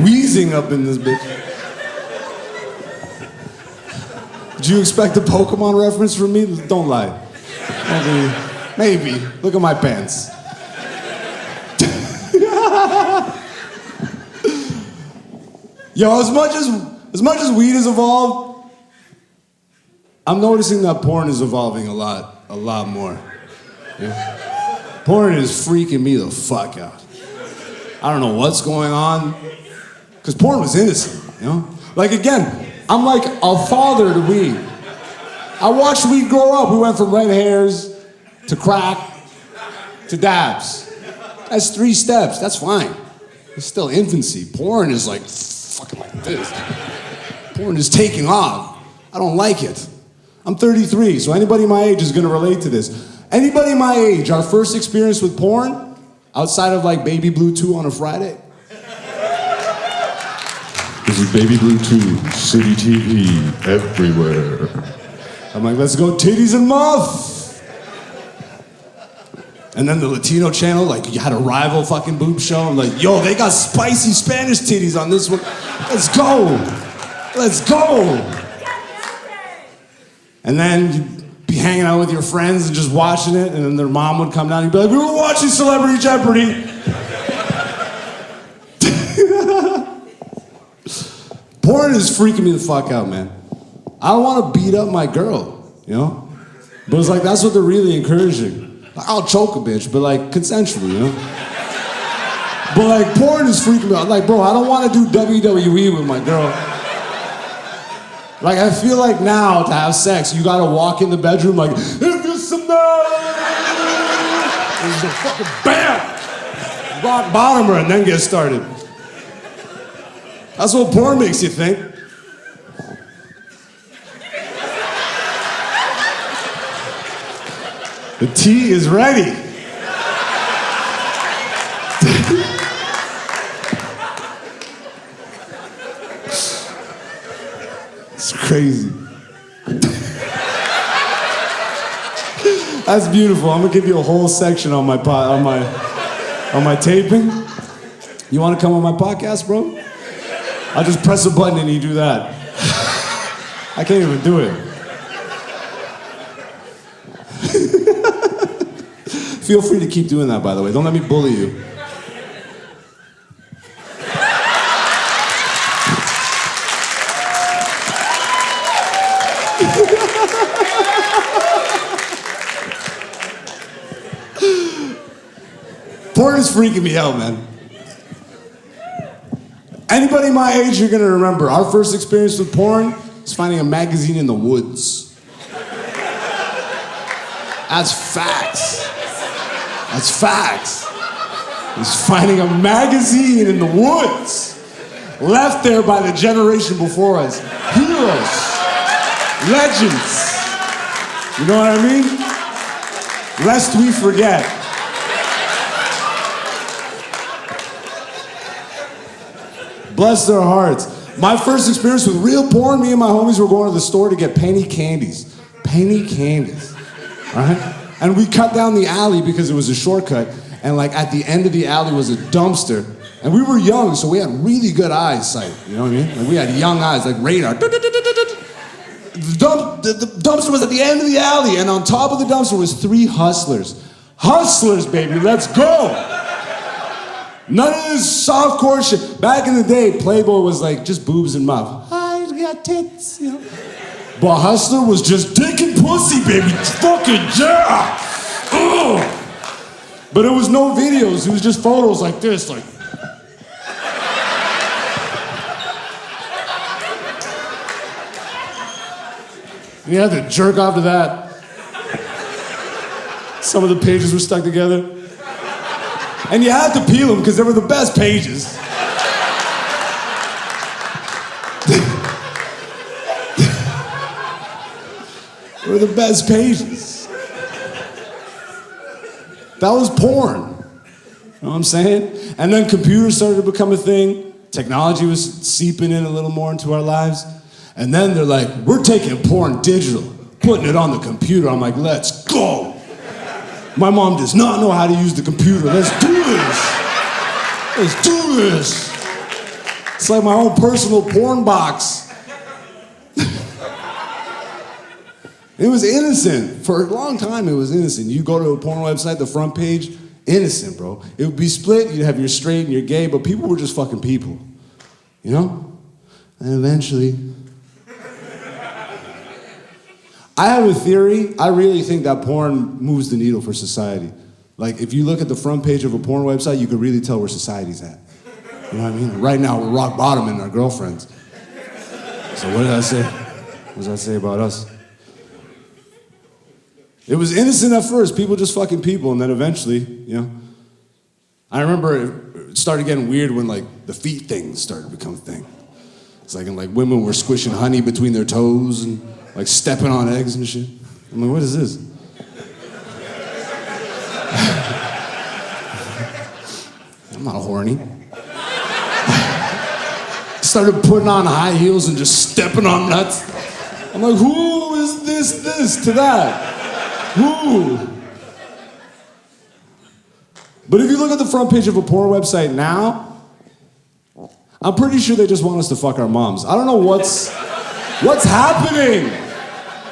Wheezing up in this bitch. Did you expect a Pokemon reference from me? Don't lie. Maybe. Look at my pants. Yo, as much as weed has evolved, I'm noticing that porn is evolving a lot more. Yeah. Porn is freaking me the fuck out. I don't know what's going on, because porn was innocent, you know? Like, again, I'm like a father to weed. I watched weed grow up. We went from red hairs to crack to dabs. That's 3 steps. That's fine. It's still infancy. Porn is like fucking like this. Porn is taking off. I don't like it. I'm 33, so anybody my age is gonna relate to this. Anybody my age, our first experience with porn, outside of like Baby Blue 2 on a Friday? This is Baby Blue 2, City TV, everywhere. I'm like, let's go titties and muff. And then the Latino channel, like, you had a rival fucking boob show. I'm like, yo, they got spicy Spanish titties on this one. Let's go. Let's go. And then you'd be hanging out with your friends and just watching it, and then their mom would come down and you'd be like, we were watching Celebrity Jeopardy. Porn is freaking me the fuck out, man. I don't want to beat up my girl, you know? But it's like, that's what they're really encouraging. I'll choke a bitch, but like consensually, you know? But like porn is freaking me out. Like, bro, I don't want to do WWE with my girl. Like, I feel like now to have sex, you gotta walk in the bedroom like, if you some fucking bam! Rock bottom her and then get started. That's what porn makes you think. The tea is ready. It's crazy. That's beautiful. I'm gonna give you a whole section on my taping. You wanna come on my podcast, bro? I'll just press a button and you do that. I can't even do it. Feel free to keep doing that, by the way. Don't let me bully you. Porn is freaking me out, man. Anybody my age, you're gonna remember. Our first experience with porn is finding a magazine in the woods. That's facts. That's facts. It's finding a magazine in the woods, left there by the generation before us. Heroes, legends. You know what I mean? Lest we forget. Bless their hearts. My first experience with real porn, me and my homies were going to the store to get penny candies. Penny candies, right? And we cut down the alley because it was a shortcut. And like at the end of the alley was a dumpster. And we were young, so we had really good eyesight. You know what I mean? Like we had young eyes, like radar. The dumpster was at the end of the alley, and on top of the dumpster was 3 hustlers. Hustlers, baby, let's go! None of this softcore shit. Back in the day, Playboy was like just boobs and mouth. Hi, we got tits, you know. But Hustler was just dick and pussy, baby. Fucking yeah! Ugh. But it was no videos. It was just photos like this, like. You had to jerk off to that. Some of the pages were stuck together. And you had to peel them because they were the best pages. They were the best pages. That was porn. You know what I'm saying? And then computers started to become a thing. Technology was seeping in a little more into our lives. And then they're like, we're taking porn digital, putting it on the computer. I'm like, let's go. My mom does not know how to use the computer. Let's do this. Let's do this. It's like my own personal porn box. It was innocent. For a long time, it was innocent. You go to a porn website, the front page, innocent, bro. It would be split. You'd have your straight and your gay, but people were just fucking people. You know? And eventually... I have a theory. I really think that porn moves the needle for society. Like, if you look at the front page of a porn website, you could really tell where society's at. You know what I mean? Right now, we're rock bottom in our girlfriends. So what did I say? What does that say about us? It was innocent at first, people just fucking people, and then eventually, you know. I remember it started getting weird when, like, the feet thing started to become a thing. It's like, and, like, women were squishing honey between their toes and, like, stepping on eggs and shit. I'm like, what is this? I'm not horny. Started putting on high heels and just stepping on nuts. I'm like, who is this to that? Who? But if you look at the front page of a porn website now, I'm pretty sure they just want us to fuck our moms. I don't know what's happening.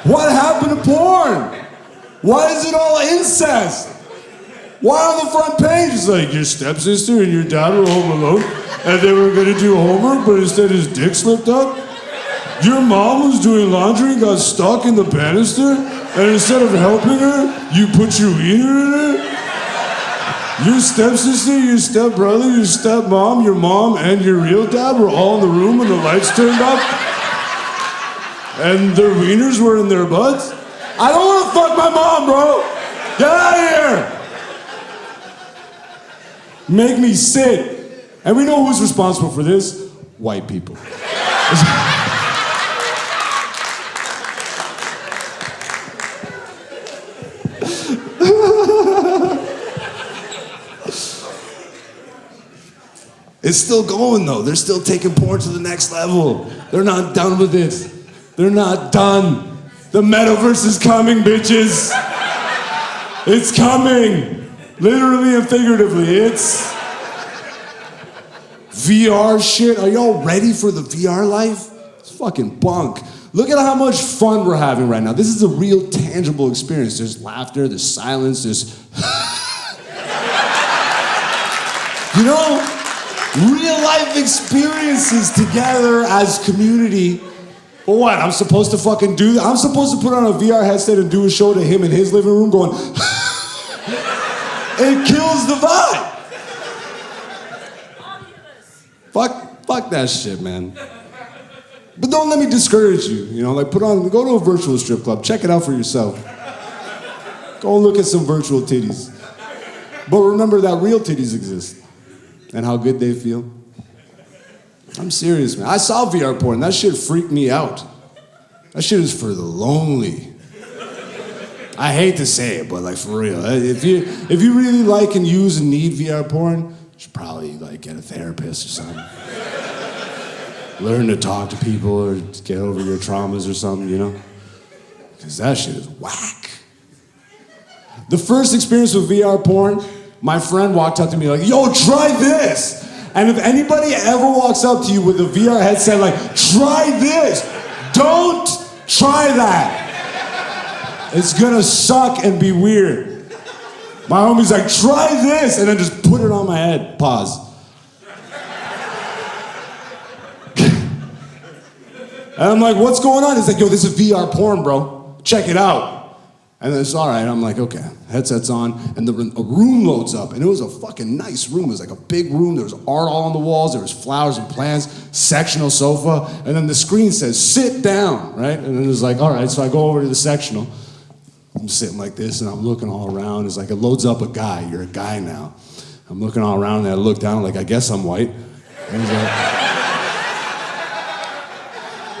What happened to porn? Why is it all incest? Why on the front page? It's like your stepsister and your dad were home alone and they were gonna do homework, but instead his dick slipped up. Your mom was doing laundry and got stuck in the banister, and instead of helping her, you put your wiener in her? Your stepsister, your stepbrother, your stepmom, your mom, and your real dad were all in the room when the lights turned up? And their wieners were in their butts? I don't want to fuck my mom, bro! Get out of here! Make me sick. And we know who's responsible for this. White people. It's still going though. They're still taking porn to the next level. They're not done with it. They're not done. The metaverse is coming, bitches. It's coming. Literally and figuratively. It's VR shit. Are y'all ready for the VR life? It's fucking bunk. Look at how much fun we're having right now. This is a real tangible experience. There's laughter, there's silence, there's... You know? Real life experiences together as community. But what, I'm supposed to fucking do that? I'm supposed to put on a VR headset and do a show to him in his living room going, it kills the vibe. Fuck that shit, man. But don't let me discourage you, you know, like go to a virtual strip club, check it out for yourself. Go look at some virtual titties. But remember that real titties exist. And how good they feel. I'm serious, man. I saw VR porn. That shit freaked me out. That shit is for the lonely. I hate to say it, but like for real. If you really like and use and need VR porn, you should probably like get a therapist or something. Learn to talk to people or get over your traumas or something, you know? Because that shit is whack. The first experience with VR porn, my friend walked up to me like, yo, try this. And if anybody ever walks up to you with a VR headset like, try this, don't try that. It's gonna suck and be weird. My homie's like, try this, and then just put it on my head. Pause. And I'm like, what's going on? He's like, yo, this is VR porn, bro. Check it out. And then it's all right. I'm like, okay, headset's on, and a room loads up, and it was a fucking nice room. It was like a big room. There was art all on the walls. There was flowers and plants, sectional sofa, and then the screen says, sit down, right? And then it's like, all right, so I go over to the sectional. I'm sitting like this, and I'm looking all around. It's like it loads up a guy. You're a guy now. I'm looking all around, and I look down, like, I guess I'm white. And he's like,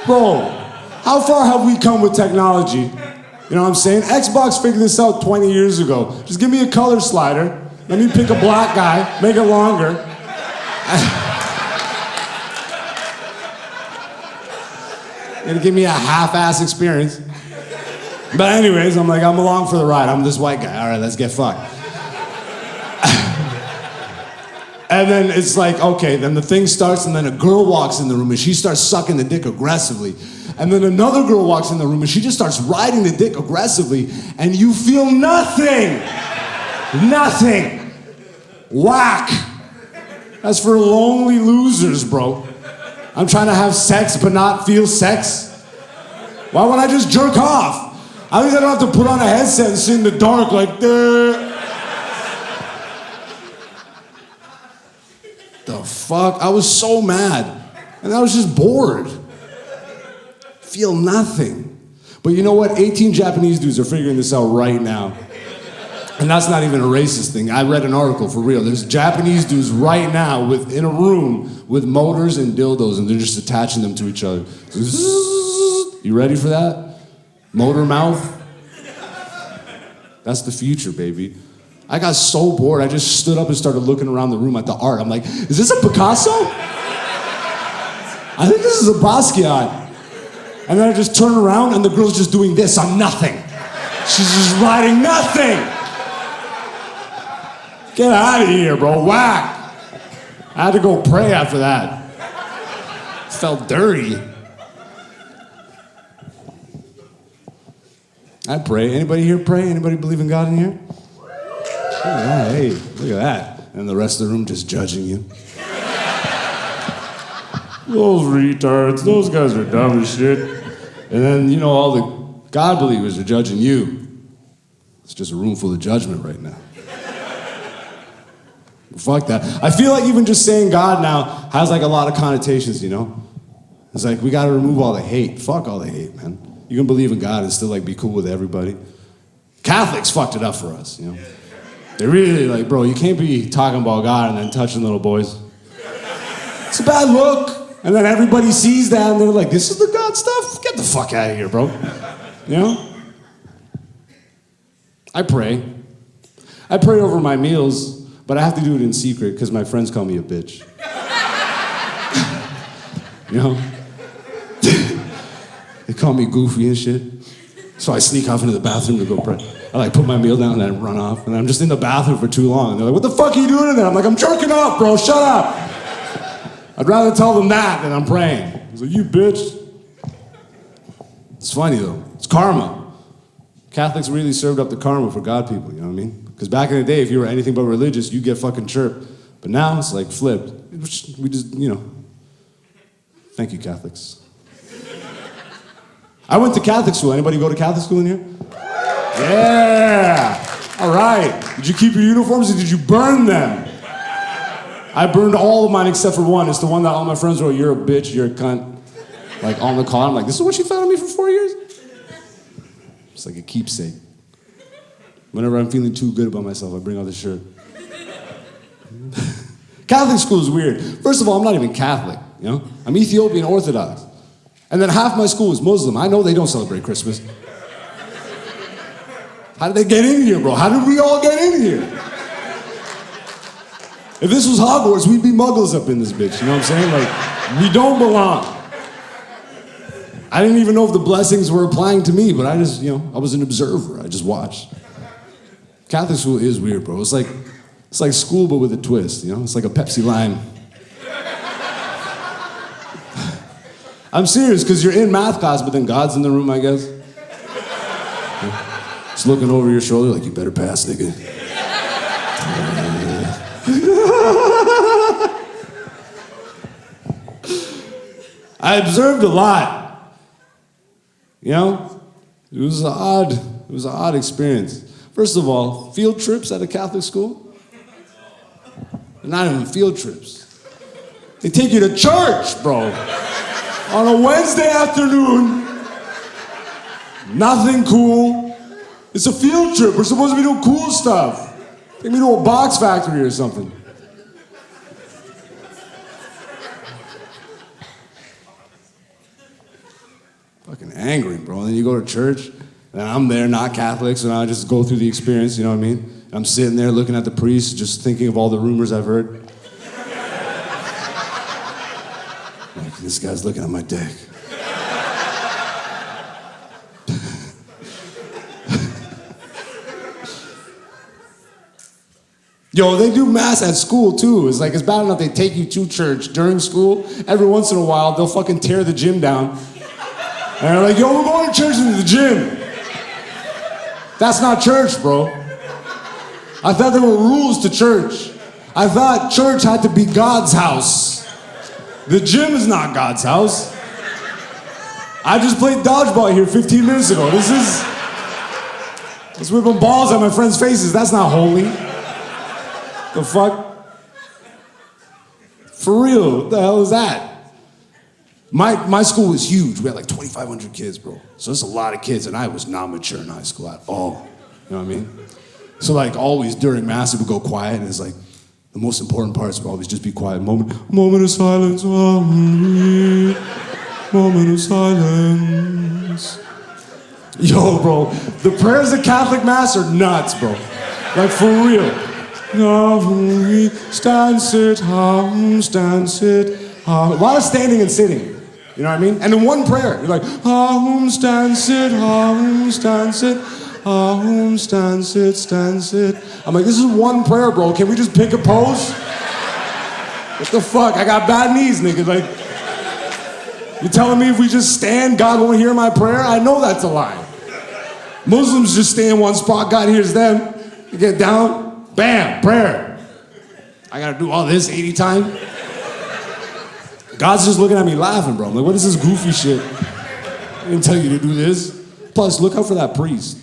bro, how far have we come with technology? You know what I'm saying? Xbox figured this out 20 years ago. Just give me a color slider. Let me pick a black guy, make it longer. Gonna give me a half-ass experience. But anyways, I'm like, I'm along for the ride. I'm this white guy. All right, let's get fucked. And then it's like, okay, then the thing starts, and then a girl walks in the room, and she starts sucking the dick aggressively. And then another girl walks in the room, and she just starts riding the dick aggressively, and you feel nothing. Nothing. Whack. That's for lonely losers, bro. I'm trying to have sex but not feel sex. Why wouldn't I just jerk off? At least I don't have to put on a headset and sit in the dark like, the fuck? I was so mad. And I was just bored. Feel nothing. But you know what? 18 Japanese dudes are figuring this out right now. And that's not even a racist thing. I read an article, for real. There's Japanese dudes right now in a room with motors and dildos, and they're just attaching them to each other. You ready for that? Motor mouth? That's the future, baby. I got so bored, I just stood up and started looking around the room at the art. I'm like, is this a Picasso? I think this is a Basquiat. And then I just turn around and the girl's just doing this on nothing. She's just writing nothing. Get out of here, bro. Whack. I had to go pray after that. Felt dirty. I pray. Anybody here pray? Anybody believe in God in here? Look at that. Hey, look at that. And the rest of the room just judging you. Those retards, those guys are dumb as shit. And then, you know, all the God believers are judging you. It's just a room full of judgment right now. Fuck that. I feel like even just saying God now has like a lot of connotations, you know? It's like, we gotta remove all the hate. Fuck all the hate, man. You can believe in God and still like be cool with everybody. Catholics fucked it up for us, you know? They really like, bro, you can't be talking about God and then touching little boys. It's a bad look. And then everybody sees that and they're like, this is the God stuff? Get the fuck out of here, bro. You know? I pray. I pray over my meals, but I have to do it in secret because my friends call me a bitch. You know? They call me goofy and shit. So I sneak off into the bathroom to go pray. I like put my meal down and I run off. And I'm just in the bathroom for too long. And they're like, what the fuck are you doing in there? I'm like, I'm jerking off, bro, shut up. I'd rather tell them that than I'm praying. I was like, you bitch. It's funny though, it's karma. Catholics really served up the karma for God people, you know what I mean? Because back in the day, if you were anything but religious, you get fucking chirped. But now it's like flipped. We just, you know. Thank you, Catholics. I went to Catholic school. Anybody go to Catholic school in here? Yeah. All right. Did you keep your uniforms or did you burn them? I burned all of mine except for one. It's the one that all my friends wrote, you're a bitch, you're a cunt. Like on the car. I'm like, this is what you thought of me for 4 years? It's like a keepsake. Whenever I'm feeling too good about myself, I bring out the shirt. Catholic school is weird. First of all, I'm not even Catholic, you know? I'm Ethiopian Orthodox. And then half my school is Muslim. I know they don't celebrate Christmas. How did they get in here, bro? How did we all get in here? If this was Hogwarts, we'd be muggles up in this bitch, you know what I'm saying? Like, we don't belong. I didn't even know if the blessings were applying to me, but I just, you know, I was an observer. I just watched. Catholic school is weird, bro. It's like school, but with a twist, you know? It's like a Pepsi Lime. I'm serious, because you're in math class, but then God's in the room, I guess. Just looking over your shoulder like, you better pass, nigga. I observed a lot. You know? It was odd. It It was an odd experience. First of all, field trips at a Catholic school? They're not even field trips. They take you to church, bro. On a Wednesday afternoon. Nothing cool. It's a field trip. We're supposed to be doing cool stuff. Take me to a box factory or something. Fucking angry, bro. And then you go to church, and I'm there, not Catholic, so now I just go through the experience, you know what I mean? And I'm sitting there looking at the priest, just thinking of all the rumors I've heard. Like, this guy's looking at my dick. Yo, they do mass at school too. It's like, it's bad enough they take you to church during school. Every once in a while, they'll fucking tear the gym down. And they're like, yo, we're going to church into the gym. That's not church, bro. I thought there were rules to church. I thought church had to be God's house. The gym is not God's house. I just played dodgeball here 15 minutes ago. Let's whipping balls at my friends' faces. That's not holy. The fuck? For real, what the hell is that? My school was huge. We had like 2,500 kids, bro. So it's a lot of kids, and I was not mature in high school at all. You know what I mean? So like always during mass, it would go quiet, and it's like the most important parts would always just be quiet. Moment of silence. Moment of silence. Yo, bro, the prayers at Catholic mass are nuts, bro. Like for real. Stand, sit, stand, sit. A lot of standing and sitting. You know what I mean? And in one prayer, you're like, stand, sit, stand, sit. Stand, sit, stand, sit. I'm like, this is one prayer, bro. Can we just pick a pose? What the fuck? I got bad knees, nigga. Like, you telling me if we just stand, God won't hear my prayer? I know that's a lie. Muslims just stay in one spot, God hears them. You get down, bam, prayer. I gotta do all this 80 times? God's just looking at me laughing, bro. I'm like, what is this goofy shit? I didn't tell you to do this. Plus, look out for that priest.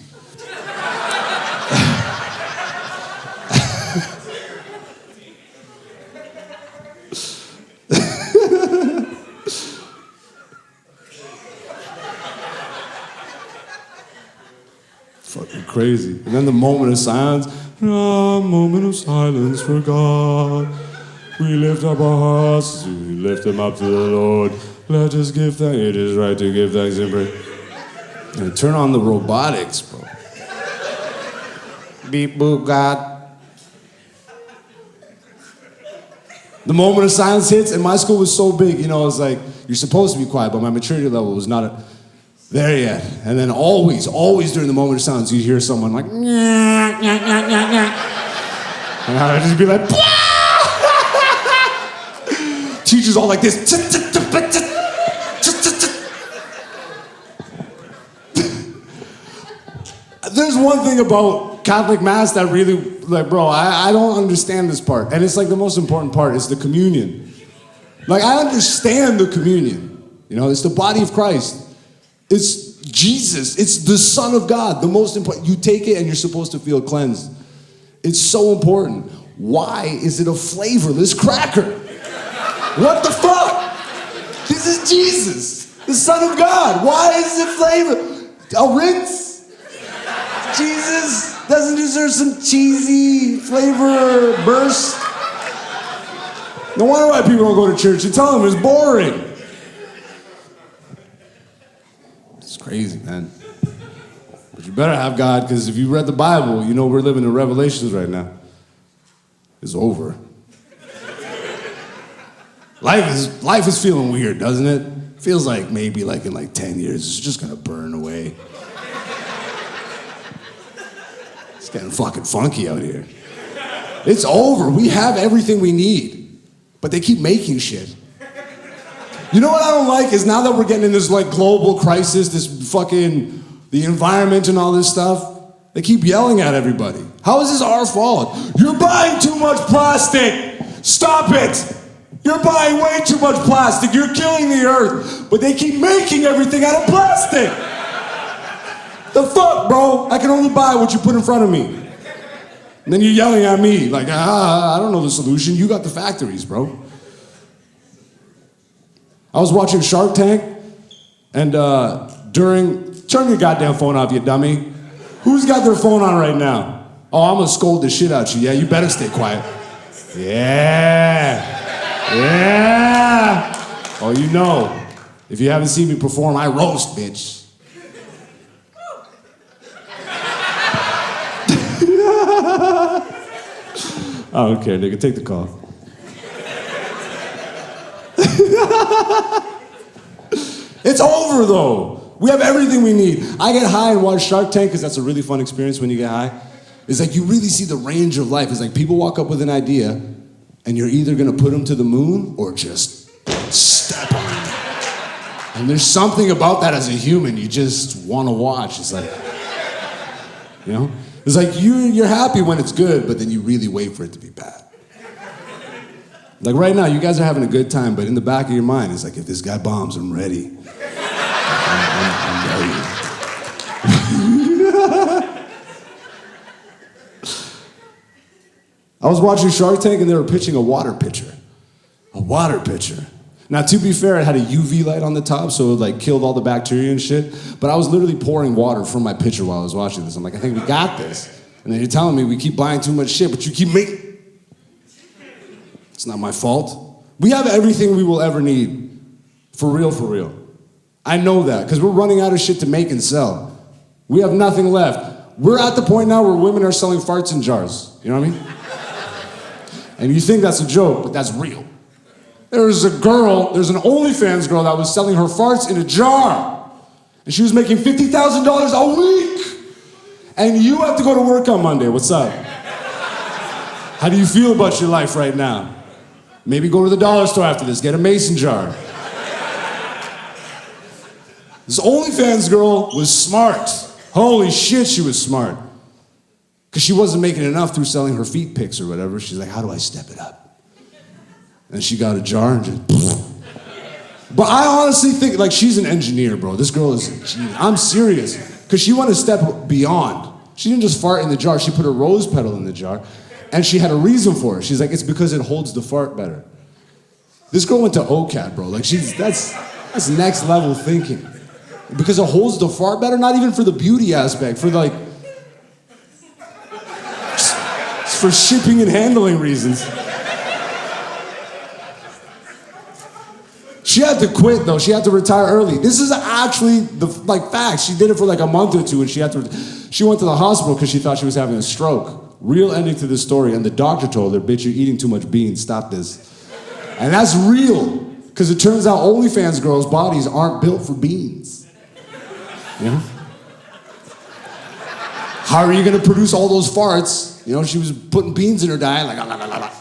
Fucking crazy. And then the moment of silence. Moment of silence for God. We lift up our hearts, we lift them up to the Lord. Let us give thanks. It is right to give thanks and praise. And turn on the robotics, bro. Beep, boop, God. The moment of silence hits, and my school was so big, you know, it's like, you're supposed to be quiet, but my maturity level was not there yet. And then always during the moment of silence, you hear someone like, nyah, nyah, nyah, nyah, nyah. And I'd just be like, Pwah! Teachers all like this. There's one thing about Catholic Mass that really, like, bro, I don't understand this part. And it's like the most important part is the communion. Like, I understand the communion. You know, it's the body of Christ. It's Jesus. It's the Son of God. The most important. You take it and you're supposed to feel cleansed. It's so important. Why is it a flavorless cracker? What the fuck? This is Jesus, the Son of God. Why is it flavor? A rinse? Jesus doesn't deserve some cheesy flavor burst. No wonder why people don't go to church. You tell them it's boring. It's crazy, man. But you better have God, because if you read the Bible, you know we're living in Revelations right now. It's over. Life is feeling weird, doesn't it? Feels like maybe like in like 10 years, it's just gonna burn away. It's getting fucking funky out here. It's over. We have everything we need, but they keep making shit. You know what I don't like is now that we're getting in this like global crisis, this fucking, the environment and all this stuff, they keep yelling at everybody. How is this our fault? You're buying too much plastic. Stop it. You're buying way too much plastic. You're killing the earth. But they keep making everything out of plastic. The fuck, bro? I can only buy what you put in front of me. And then you're yelling at me like, I don't know the solution. You got the factories, bro. I was watching Shark Tank, and turn your goddamn phone off, you dummy. Who's got their phone on right now? Oh, I'm gonna scold the shit out you. Yeah, you better stay quiet. Yeah. Oh, you know, if you haven't seen me perform, I roast, bitch. I don't care, nigga. Take the call. It's over, though. We have everything we need. I get high and watch Shark Tank because that's a really fun experience when you get high. It's like you really see the range of life. It's like people walk up with an idea and you're either going to put them to the moon or just step on them. And there's something about that as a human you just want to watch. It's like, you know? It's like you're happy when it's good, but then you really wait for it to be bad. Like right now, you guys are having a good time, but in the back of your mind, it's like, if this guy bombs, I'm ready. I'm ready. I was watching Shark Tank and they were pitching a water pitcher. A water pitcher. Now, to be fair, it had a UV light on the top, so it like killed all the bacteria and shit. But I was literally pouring water from my pitcher while I was watching this. I'm like, I think we got this. And then you're telling me we keep buying too much shit, but you keep making... It's not my fault. We have everything we will ever need. For real, for real. I know that, because we're running out of shit to make and sell. We have nothing left. We're at the point now where women are selling farts in jars. You know what I mean? And you think that's a joke, but that's real. There's an OnlyFans girl that was selling her farts in a jar. And she was making $50,000 a week. And you have to go to work on Monday. What's up? How do you feel about your life right now? Maybe go to the dollar store after this, get a mason jar. This OnlyFans girl was smart. Holy shit, she was smart. Because she wasn't making enough through selling her feet pics or whatever. She's like, how do I step it up? And she got a jar and just... But I honestly think, like, she's an engineer, bro. This girl is a genius. I'm serious. Because she went a step beyond. She didn't just fart in the jar. She put a rose petal in the jar. And she had a reason for it. She's like, it's because it holds the fart better. This girl went to OCAD, bro. Like, that's next level thinking. Because it holds the fart better, not even for the beauty aspect, for like, just for shipping and handling reasons. She had to quit though, she had to retire early. This is actually the fact. She did it for like a month or two and she went to the hospital because she thought she was having a stroke. Real ending to this story, and the doctor told her, bitch, you're eating too much beans, stop this. And that's real, because it turns out OnlyFans girls' bodies aren't built for beans. You know? How are you gonna produce all those farts? You know, she was putting beans in her diet, like, la, la, la, la.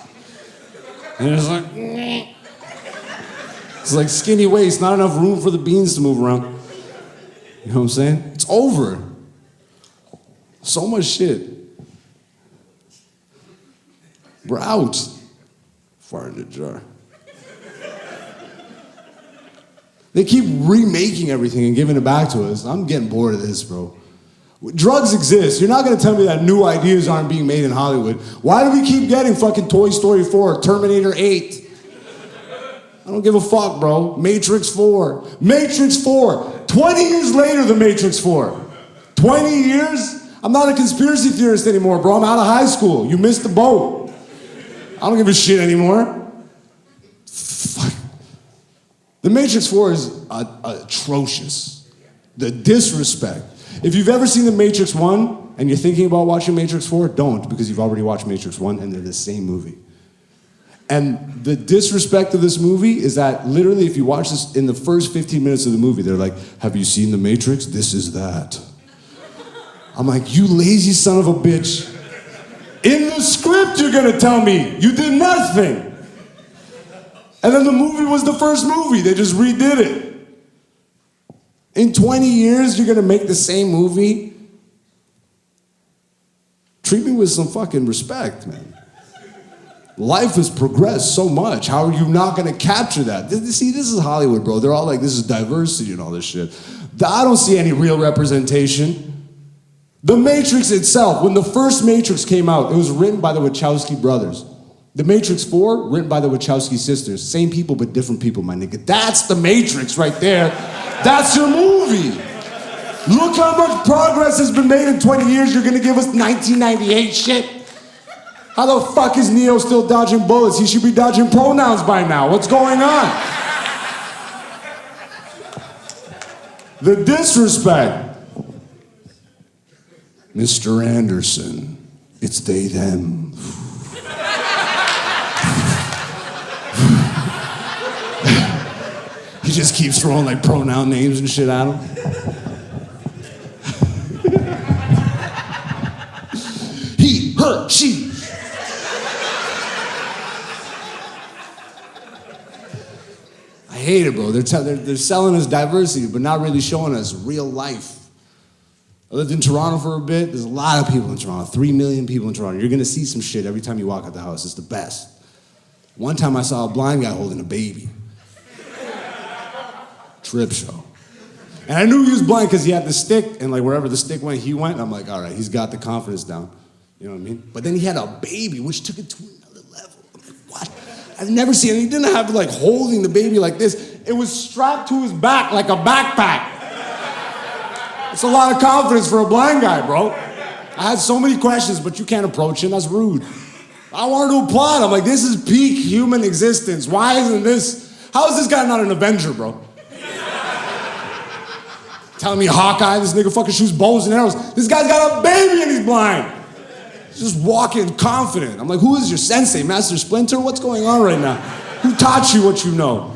And it's like, it's like skinny waist, not enough room for the beans to move around. You know what I'm saying? It's over. So much shit. We're out. Fart in the jar. They keep remaking everything and giving it back to us. I'm getting bored of this, bro. Drugs exist. You're not gonna tell me that new ideas aren't being made in Hollywood. Why do we keep getting fucking Toy Story 4, Terminator 8? I don't give a fuck, bro. Matrix 4. Matrix 4. 20 years later, the Matrix 4. 20 years? I'm not a conspiracy theorist anymore, bro. I'm out of high school. You missed the boat. I don't give a shit anymore. Fuck. The Matrix 4 is atrocious. The disrespect. If you've ever seen The Matrix 1 and you're thinking about watching Matrix 4, don't, because you've already watched Matrix 1 and they're the same movie. And the disrespect of this movie is that literally if you watch this in the first 15 minutes of the movie, they're like, have you seen The Matrix? This is that. I'm like, you lazy son of a bitch. In the script, you're gonna tell me you did nothing. And then the movie was the first movie. They just redid it. In 20 years, you're gonna make the same movie? Treat me with some fucking respect, man. Life has progressed so much. How are you not gonna capture that? See, this is Hollywood, bro. They're all like, this is diversity and all this shit. I don't see any real representation. The Matrix itself, when the first Matrix came out, it was written by the Wachowski brothers. The Matrix 4, written by the Wachowski sisters. Same people, but different people, my nigga. That's the Matrix right there. That's your movie. Look how much progress has been made in 20 years. You're gonna give us 1998 shit? How the fuck is Neo still dodging bullets? He should be dodging pronouns by now. What's going on? The disrespect. Mr. Anderson, it's they, them. He just keeps throwing like pronoun names and shit at him. He, her, she. I hate it, bro. They're selling us diversity, but not really showing us real life. I lived in Toronto for a bit. There's a lot of people in Toronto, 3 million people in Toronto. You're gonna see some shit every time you walk out the house. It's the best. One time I saw a blind guy holding a baby. Trip show. And I knew he was blind because he had the stick, and like wherever the stick went, he went. I'm like, all right, he's got the confidence down. You know what I mean? But then he had a baby, which took it to another level. I'm like, what? I've never seen it. He didn't have like holding the baby like this. It was strapped to his back like a backpack. It's a lot of confidence for a blind guy, bro. I had so many questions, but you can't approach him. That's rude. I wanted to applaud. I'm like, this is peak human existence. Why isn't this? How is this guy not an Avenger, bro? Telling me Hawkeye, this nigga fucking shoots bows and arrows. This guy's got a baby and he's blind. He's just walking confident. I'm like, who is your sensei, Master Splinter? What's going on right now? Who taught you what you know?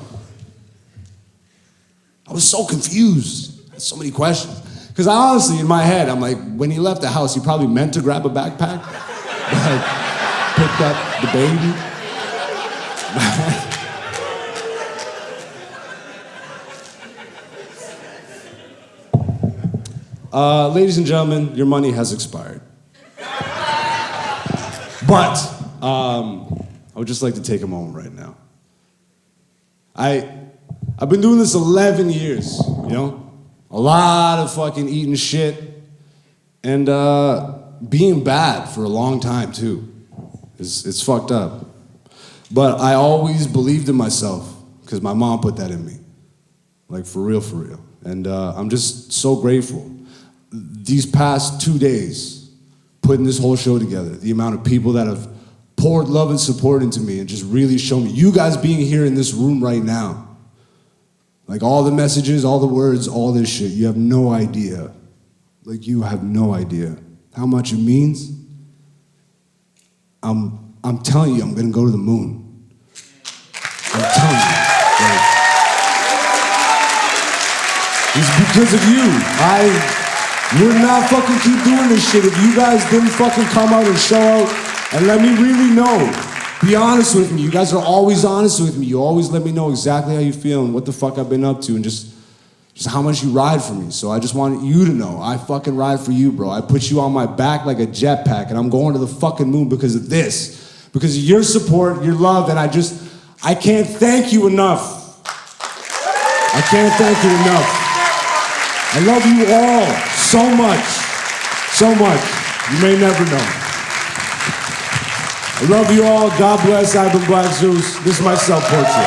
I was so confused. I had so many questions. Because I honestly, in my head, I'm like, when he left the house, he probably meant to grab a backpack, but picked up the baby. Ladies and gentlemen, your money has expired. But I would just like to take a moment right now. I've been doing this 11 years, you know? A lot of fucking eating shit and being bad for a long time too. It's fucked up. But I always believed in myself because my mom put that in me. Like for real, for real. And I'm just so grateful. These past 2 days, putting this whole show together, the amount of people that have poured love and support into me and just really shown me, you guys being here in this room right now, like all the messages, all the words, all this shit, you have no idea. Like you have no idea how much it means. I'm telling you, I'm gonna go to the moon. I'm telling you. Like, it's because of you. I would not fucking keep doing this shit if you guys didn't fucking come out and show out and let me really know. Be honest with me. You guys are always honest with me. You always let me know exactly how you feel and what the fuck I've been up to and just how much you ride for me. So I just wanted you to know. I fucking ride for you, bro. I put you on my back like a jetpack and I'm going to the fucking moon because of this. Because of your support, your love, and I can't thank you enough. I can't thank you enough. I love you all so much. So much. You may never know. I love you all. God bless. I've been Black Zeus. This is my self-portrait.